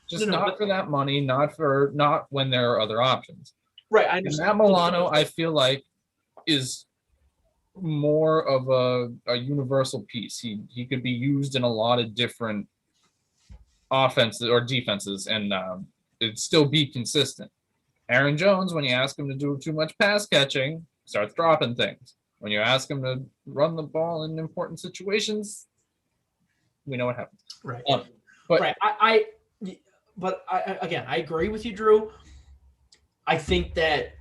Just not for that money, not when there are other options. Right. I understand. Matt Milano, I feel like, is more of a universal piece. He could be used in a lot of different offenses or defenses, and it'd still be consistent. Aaron Jones, when you ask him to do too much pass catching, starts dropping things. When you ask him to run the ball in important situations, we know what happens. Right. But right. But again, I agree with you, Drew. I think that,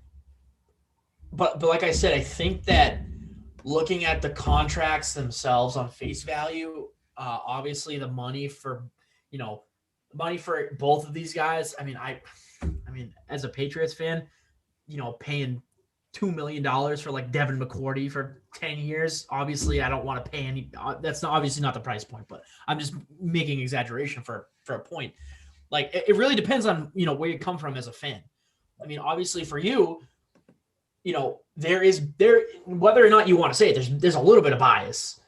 but like I said, I think that looking at the contracts themselves on face value, obviously the money for both of these guys. I mean, as a Patriots fan, paying $2 million for like Devin McCourty for 10 years. Obviously, I don't want to pay any. That's obviously not the price point, but I'm just making exaggeration for a point. Like it really depends on where you come from as a fan. I mean, obviously for you, there whether or not you want to say it, there's a little bit of bias,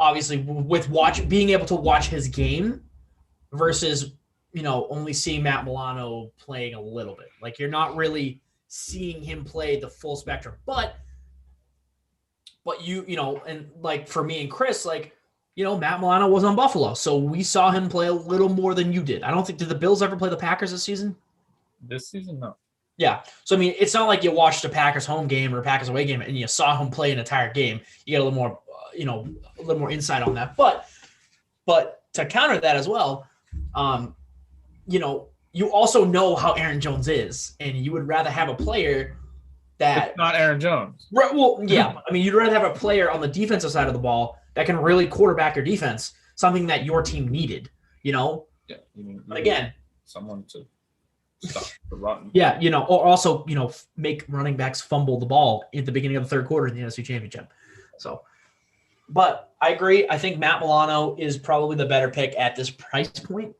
obviously, with being able to watch his game versus only seeing Matt Milano playing a little bit. Like you're not really seeing him play the full spectrum, but and like for me and Chris, like. Matt Milano was on Buffalo, so we saw him play a little more than you did. I don't think, did the Bills ever play the Packers this season? This season, no. Yeah. So, I mean, it's not like you watched a Packers home game or a Packers away game and you saw him play an entire game. You get a little more, a little more insight on that. But to counter that as well, you also know how Aaron Jones is, and you would rather have a player that it's not Aaron Jones. Right. Well, yeah. I mean, you'd rather have a player on the defensive side of the ball that can really quarterback your defense, something that your team needed, Yeah. But again, someone to stop the run. Yeah, or also, make running backs fumble the ball at the beginning of the third quarter in the NFC Championship. So, but I agree. I think Matt Milano is probably the better pick at this price point.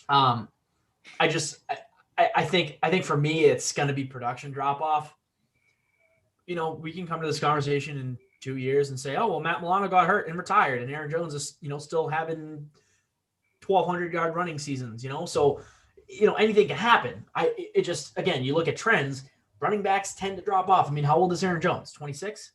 I think for me, it's going to be production drop off. We can come to this conversation in 2 years and say, oh, well, Matt Milano got hurt and retired, and Aaron Jones is, still having 1,200-yard running seasons, So, anything can happen. It just, again, you look at trends, running backs tend to drop off. I mean, how old is Aaron Jones? 26?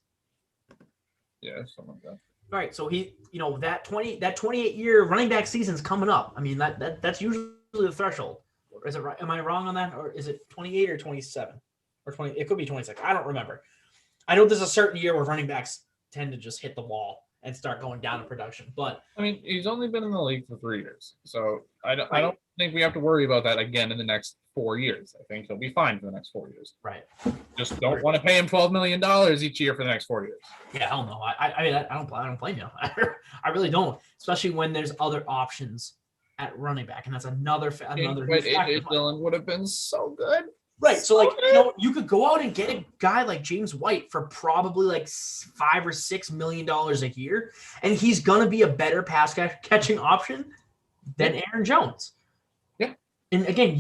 Yeah, something like that. All right, so he, that 28-year running back season's coming up. I mean, that's usually the threshold. Or is it right? Am I wrong on that? Or is it 28 or 27? Or 20? It could be 26. I don't remember. I know there's a certain year where running backs tend to just hit the wall and start going down in production. But I mean, he's only been in the league for 3 years, so I don't think we have to worry about that again in the next 4 years. I think he'll be fine for the next 4 years. Right. Just don't want to pay him $12 million each year for the next 4 years. Yeah, hell no. I don't blame you. I really don't, especially when there's other options at running back, and that's another. But AJ Dillon would have been so good. Right. So you could go out and get a guy like James White for probably like $5 or $6 million a year, and he's gonna be a better pass catching option than Aaron Jones. Yeah. And again,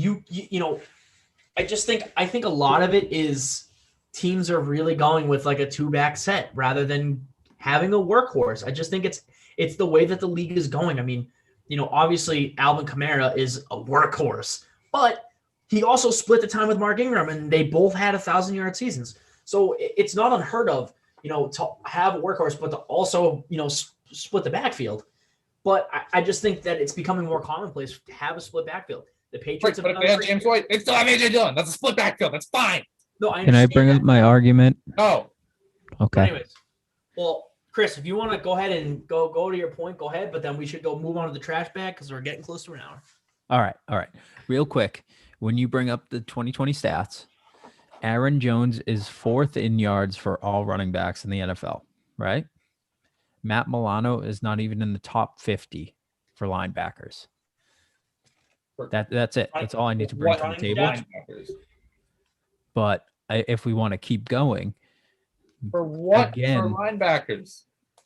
I think a lot of it is teams are really going with like a 2-back set rather than having a workhorse. I just think it's the way that the league is going. I mean, obviously Alvin Kamara is a workhorse, but he also split the time with Mark Ingram, and they both had 1,000-yard seasons. So it's not unheard of, to have a workhorse, but to also, split the backfield. But I just think that it's becoming more commonplace to have a split backfield. The Patriots but if they have James White, they still have AJ Dillon. That's a split backfield. That's fine. No, Can I bring up my argument? Oh. Okay. Anyways, well, Chris, if you want to go ahead and go to your point, go ahead. But then we should move on to the trash bag because we're getting close to an hour. All right. Real quick. When you bring up the 2020 stats, Aaron Jones is 4th in yards for all running backs in the NFL, right? Matt Milano is not even in the top 50 for linebackers. That's it. That's all I need to bring to the table. But if we want to keep going, for what? Again, for linebackers?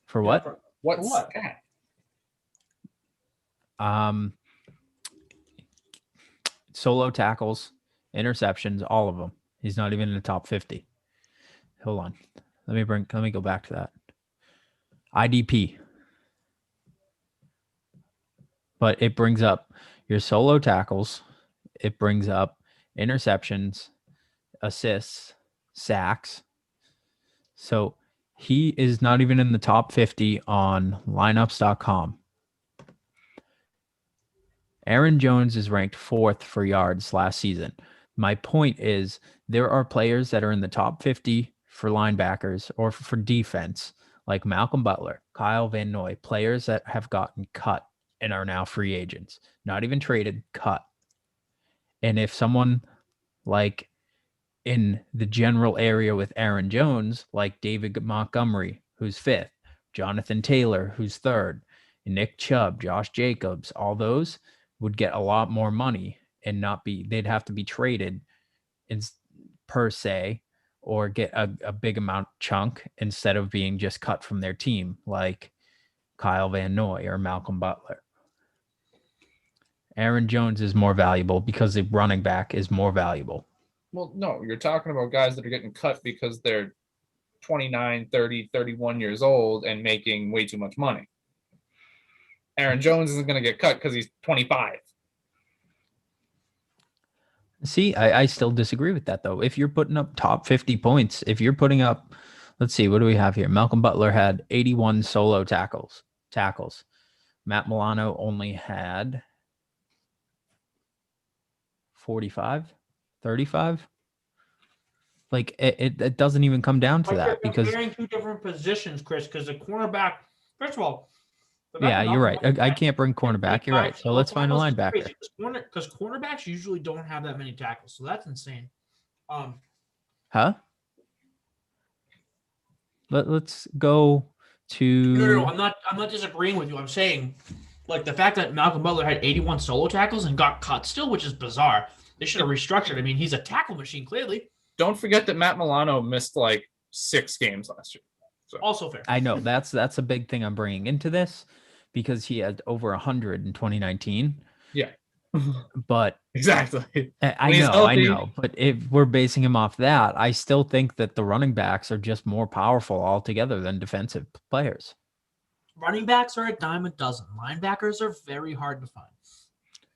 For what? What's what? Solo tackles, interceptions, all of them. He's not even in the top 50. Hold on. Let me go back to that. IDP. But it brings up your solo tackles. It brings up interceptions, assists, sacks. So he is not even in the top 50 on lineups.com. Aaron Jones is ranked 4th for yards last season. My point is there are players that are in the top 50 for linebackers or for defense, like Malcolm Butler, Kyle Van Noy, players that have gotten cut and are now free agents, not even traded, cut. And if someone like in the general area with Aaron Jones, like David Montgomery, who's 5th, Jonathan Taylor, who's 3rd, Nick Chubb, Josh Jacobs, all those would get a lot more money and they'd have to be traded per se, or get a big amount chunk instead of being just cut from their team, like Kyle Van Noy or Malcolm Butler. Aaron Jones is more valuable because the running back is more valuable. Well, no, you're talking about guys that are getting cut because they're 29, 30, 31 years old and making way too much money. Aaron Jones isn't going to get cut because he's 25. See, I still disagree with that, though. If you're putting up top 50 points, if you're putting up, let's see, what do we have here? Malcolm Butler had 81 solo tackles. Matt Milano only had 45, 35. Like, it doesn't even come down to that because comparing two different positions, Chris, because the cornerback, first of all, yeah, you're right. I can't bring cornerback. You're right. So let's find a linebacker. Because cornerbacks usually don't have that many tackles, so that's insane. Huh? Let's go to. No, I'm not disagreeing with you. I'm saying, like, the fact that Malcolm Butler had 81 solo tackles and got cut still, which is bizarre. They should have restructured. I mean, he's a tackle machine, clearly. Don't forget that Matt Milano missed like 6 games last year. So. Also fair. I know that's a big thing I'm bringing into this because he had over 100 in 2019. Yeah. But exactly. I know. But if we're basing him off that, I still think that the running backs are just more powerful altogether than defensive players. Running backs are a dime a dozen. Linebackers are very hard to find.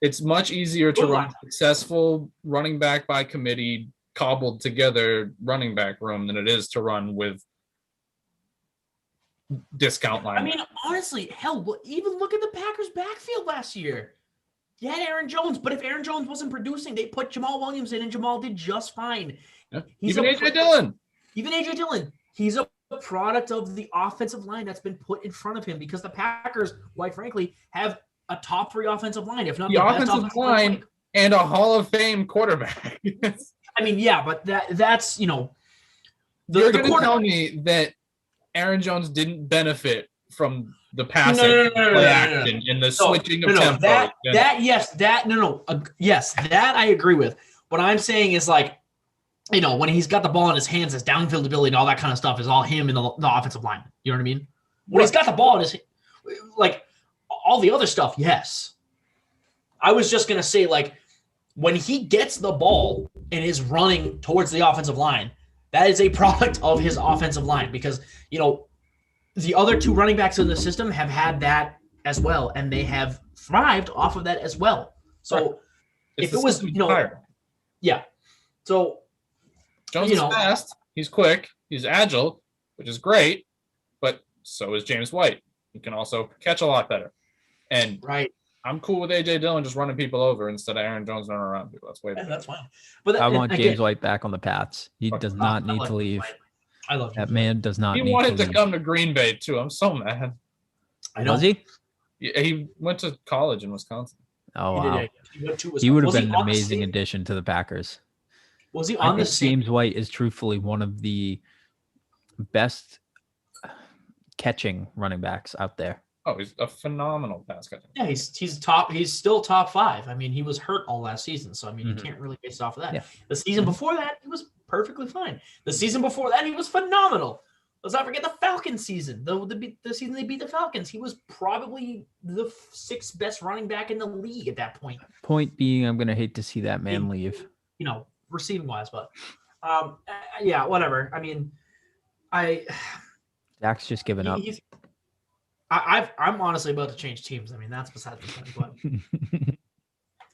It's much easier to run a successful running back by committee, cobbled together running back room than it is to run with discount line. I mean, honestly, hell, even look at the Packers backfield last year. You had Aaron Jones, but if Aaron Jones wasn't producing, they put Jamal Williams in, and Jamal did just fine. Yeah. Even AJ Dillon. He's a product of the offensive line that's been put in front of him because the Packers, quite frankly, have a top 3 offensive line, if not the best offensive line and a Hall of Fame quarterback. I mean, yeah, but that's, you're going to tell me that Aaron Jones didn't benefit from the passing action and the switching of tempo. Yes, that I agree with. What I'm saying is, like, when he's got the ball in his hands, his downfield ability and all that kind of stuff is all him and the offensive line. You know what I mean? When he's got the ball in his, like, all the other stuff, yes. I was just going to say, like, when he gets the ball and is running towards the offensive line, that is a product of his offensive line because, the other 2 running backs in the system have had that as well, and they have thrived off of that as well. So if it was, yeah. So Jones is fast, he's quick, he's agile, which is great, but so is James White. He can also catch a lot better. And I'm cool with AJ Dillon just running people over instead of Aaron Jones running around people. That's way better. That's fine. But I want James White back on the Pats. He does not need to leave. I love that man. Does not. He wanted to come to Green Bay too. I'm so mad. I know. Was he? Yeah, he went to college in Wisconsin. Oh wow. He would have been an amazing addition to the Packers. Was he on the team? James White is truthfully one of the best catching running backs out there. Oh, he's a phenomenal pass catcher. Yeah, he's still top 5. I mean, he was hurt all last season, so I mean, you can't really base it off of that. Yeah. The season before that, he was perfectly fine. The season before that, he was phenomenal. Let's not forget the Falcons season. The season they beat the Falcons. He was probably the sixth best running back in the league at that point. Point being, I'm going to hate to see that man leave. Receiving wise, but yeah, whatever. I mean, Zach's just given up. I'm honestly about to change teams. I mean, that's beside the point.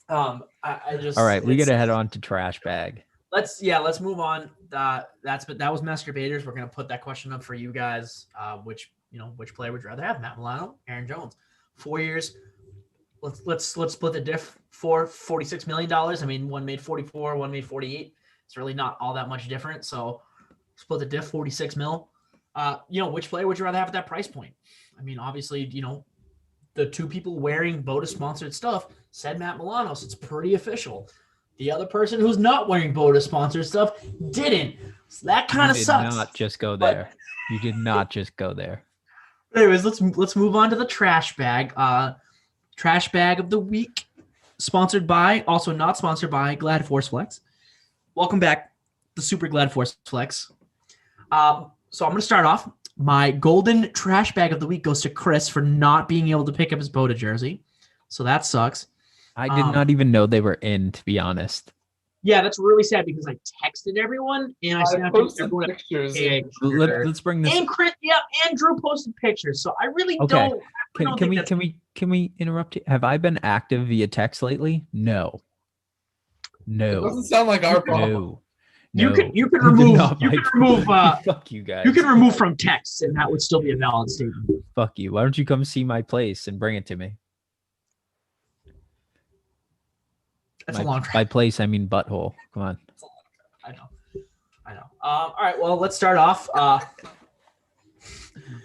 But I just. All right, we got to head on to trash bag. Let's move on. That was masturbators. We're gonna put that question up for you guys. Which player would you rather have? Matt Milano, Aaron Jones, 4 years. Let's split the diff for $46 million. I mean, one made 44, one made 48. It's really not all that much different. So split the diff, 46 mil. Which player would you rather have at that price point? I mean, obviously, the two people wearing BOTA sponsored stuff said Matt Milano, so it's pretty official. The other person who's not wearing BOTA sponsored stuff didn't. So that kind of sucks. You did not just go there. You did not just go there. Anyways, let's move on to the trash bag. Trash bag of the week, also not sponsored by Glad Force Flex. Welcome back, the Super Glad Force Flex. So I'm going to start off. My golden trash bag of the week goes to Chris for not being able to pick up his BOTA jersey. So that sucks. I did not even know they were in, to be honest. Yeah, that's really sad because I texted everyone and I posted pictures. Let's bring this. And Chris, and Drew posted pictures. So I really okay. don't. Can we interrupt you? Have I been active via text lately? No. It doesn't sound like our problem. No. You could remove fuck you guys. You can remove from text and that would still be a valid statement. Fuck you. Why don't you come see my place and bring it to me? That's a long drive. By place, I mean butthole. Come on. I know. All right. Well, let's start off. I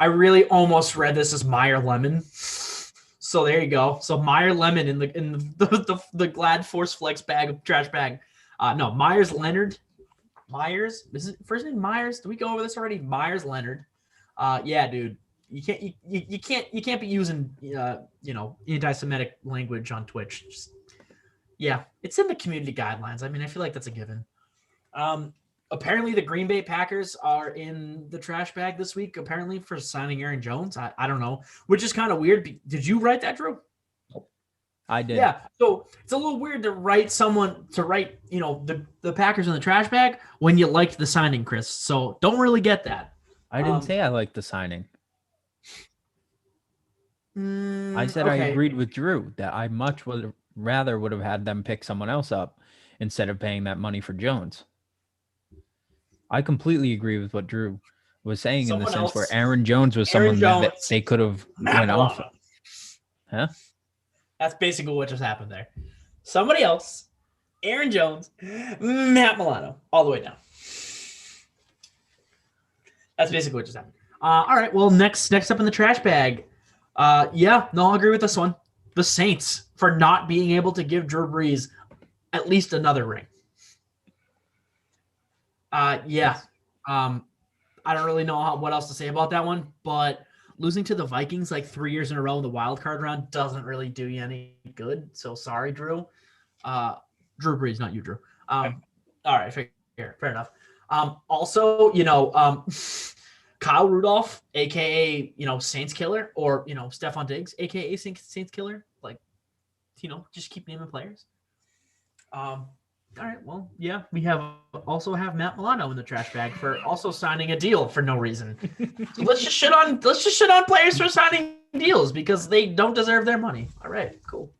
really almost read this as Meyer Lemon. So there you go. So Meyer Lemon in the Glad Force Flex bag of trash bag. No, Myers Leonard. Myers. Is it first name Myers? Did we go over this already? Myers Leonard. Yeah, dude. You can't be using anti-Semitic language on Twitch. Yeah, it's in the community guidelines. I mean, I feel like that's a given. Apparently, the Green Bay Packers are in the trash bag this week, apparently, for signing Aaron Jones. I don't know, which is kind of weird. Did you write that, Drew? I did. Yeah, so it's a little weird to write the Packers in the trash bag when you liked the signing, Chris. So don't really get that. I didn't say I liked the signing. I said okay. I agreed with Drew that I much would have had them pick someone else up instead of paying that money for Jones. I completely agree with what Drew was saying in the sense where Aaron Jones was someone that they could have went off of. Huh? That's basically what just happened there. Somebody else, Aaron Jones, Matt Milano, all the way down. That's basically what just happened. All right, well, next up in the trash bag. I'll agree with this one. The Saints for not being able to give Drew Brees at least another ring. I don't really know what else to say about that one, but losing to the Vikings like 3 years in a row in the wild card round doesn't really do you any good. So sorry, Drew. Drew Brees, not you, Drew. All right, fair enough. Also, Kyle Rudolph, aka Saints killer, or Stephon Diggs, aka Saints killer. Like, just keep naming players. All right, well, yeah, we also have Matt Milano in the trash bag for also signing a deal for no reason. So let's just shit on players for signing deals because they don't deserve their money. All right, cool.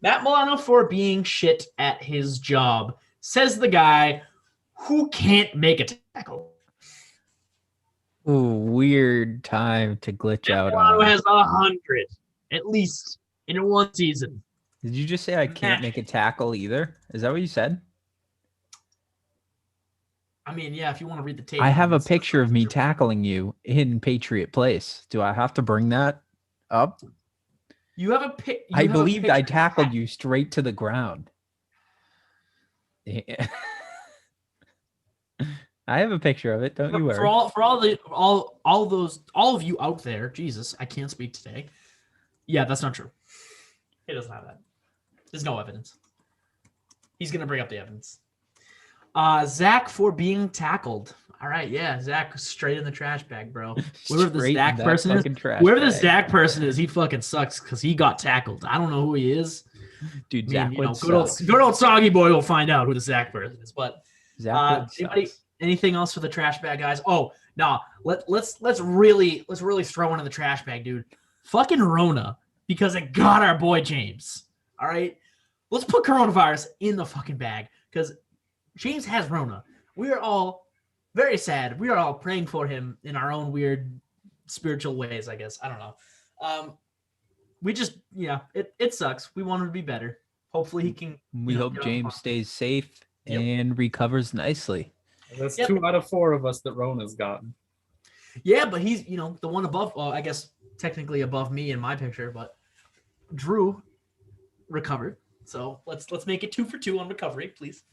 Matt Milano for being shit at his job, says the guy who can't make a tackle. Ooh, weird time to glitch out on. Milano has 100 at least in one season. Did you just say I can't make a tackle either? Is that what you said? I mean, yeah, if you want to read the tape. I have a picture of me tackling you in Patriot Place. Do I have to bring that up? You have a pic. I believed I tackled you straight to the ground. Yeah. I have a picture of it. Don't you worry. For all of you out there, Jesus, I can't speak today. Yeah, that's not true. He doesn't have that. There's no evidence. He's going to bring up the evidence. Zach for being tackled. All right, yeah, Zach, straight in the trash bag, bro. Whoever this Straight in Zach that person is, fucking trash whoever this bag. Zach person is, he fucking sucks because he got tackled. I don't know who he is. Dude, I mean, Zach would good old soggy boy will find out who the Zach person is. But Zach Wood anything else for the trash bag, guys? Oh no, let's really throw into the trash bag, dude. Fucking Rona, because it got our boy James. All right, let's put coronavirus in the fucking bag because James has Rona. We are all very sad. We are all praying for him in our own weird spiritual ways, I guess. I don't know. We just, it sucks. We want him to be better. Hopefully he can. We hope James stays safe and recovers nicely. That's 2 out of 4 of us that Rona's gotten. Yeah, but he's, the one above, well, I guess technically above me in my picture, but Drew recovered. So let's make it 2 for 2 on recovery, please.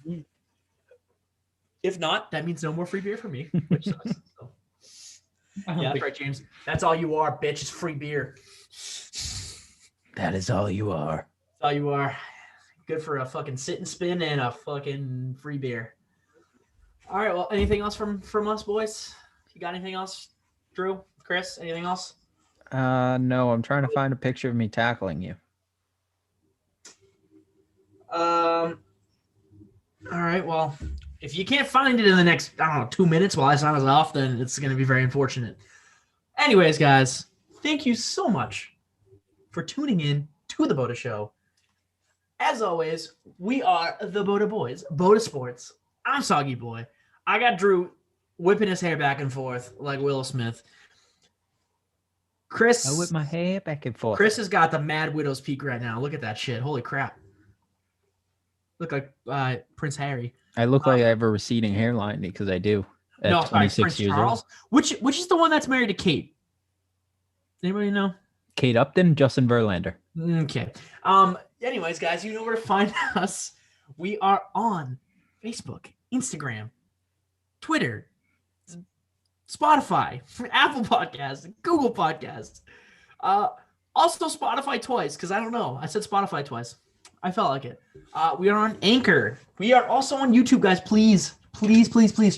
If not, that means no more free beer for me, which sucks. So. Yeah, that's right, James. That's all you are, bitch. Is free beer. That is all you are. That's all you are. Good for a fucking sit and spin and a fucking free beer. All right. Well, anything else from us, boys? You got anything else, Drew, Chris? Anything else? No. I'm trying to find a picture of me tackling you. All right. Well, if you can't find it in the next, 2 minutes while I sign us off, then it's going to be very unfortunate. Anyways, guys, thank you so much for tuning in to the BOTA Show. As always, we are the BOTA Boys, BOTA Sports. I'm Soggy Boy. I got Drew whipping his hair back and forth like Will Smith. Chris. I whip my hair back and forth. Chris has got the Mad Widow's Peak right now. Look at that shit. Holy crap. Look like Prince Harry. I look like I have a receding hairline because I do. At No, sorry, 26 Prince years Charles. old. Which is the one that's married to Kate? Anybody know? Kate Upton, Justin Verlander. Okay. Anyways, guys, you know where to find us. We are on Facebook, Instagram, Twitter, Spotify, Apple Podcasts, Google Podcasts. Also Spotify twice, because I don't know. I said Spotify twice. I felt like it. We are on Anchor. We are also on YouTube, guys. Please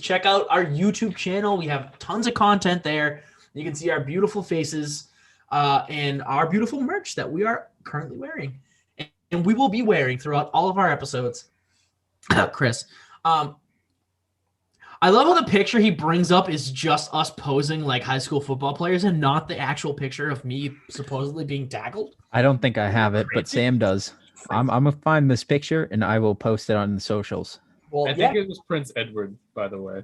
check out our YouTube channel. We have tons of content there. You can see our beautiful faces and our beautiful merch that we are currently wearing. And we will be wearing throughout all of our episodes. Chris. I love how the picture he brings up is just us posing like high school football players and not the actual picture of me supposedly being tackled. I don't think I have it, but Sam does. I'm gonna find this picture and I will post it on the socials. Well, I think it was Prince Edward, by the way.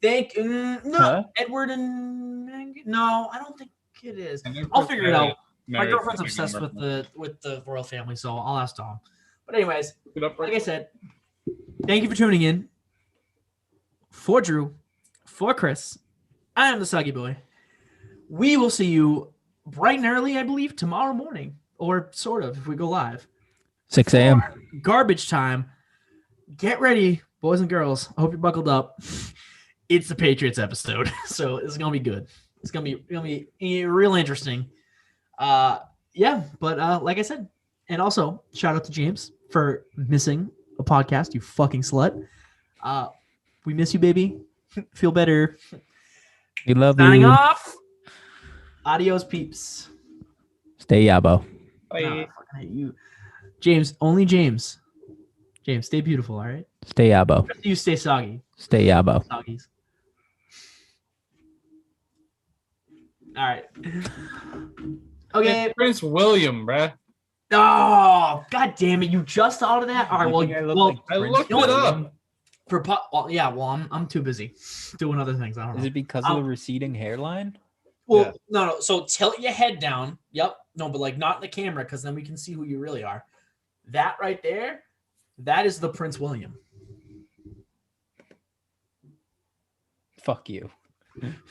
Edward and no, I don't think it is. I'll figure it out. My girlfriend's obsessed with the royal family, so I'll ask Tom. But anyways, like I said, thank you for tuning in. For Drew, for Chris, I am the Soggy Boy. We will see you bright and early, I believe, tomorrow morning, or sort of if we go live. 6 a.m. Garbage time. Get ready, boys and girls. I hope you're buckled up. It's the Patriots episode, so it's gonna be good. It's gonna be real interesting. But like I said, and also shout out to James for missing a podcast. You fucking slut. We miss you, baby. Feel better. We love you. Signing off. Adios, peeps. Stay yabo. Bye. Nah, I hate you. James, only James. James, stay beautiful, all right? Stay yabo. You stay soggy. Stay yabo. Soggies. All right. Okay. It's Prince William, bruh. Oh, god damn it. You just thought of that? All right, I looked it up. I'm too busy doing other things. I don't know. Is it because of the receding hairline? Well, Yeah. no. So tilt your head down. Yep. No, but like not in the camera because then we can see who you really are. That right there, that is the Prince William. Fuck you.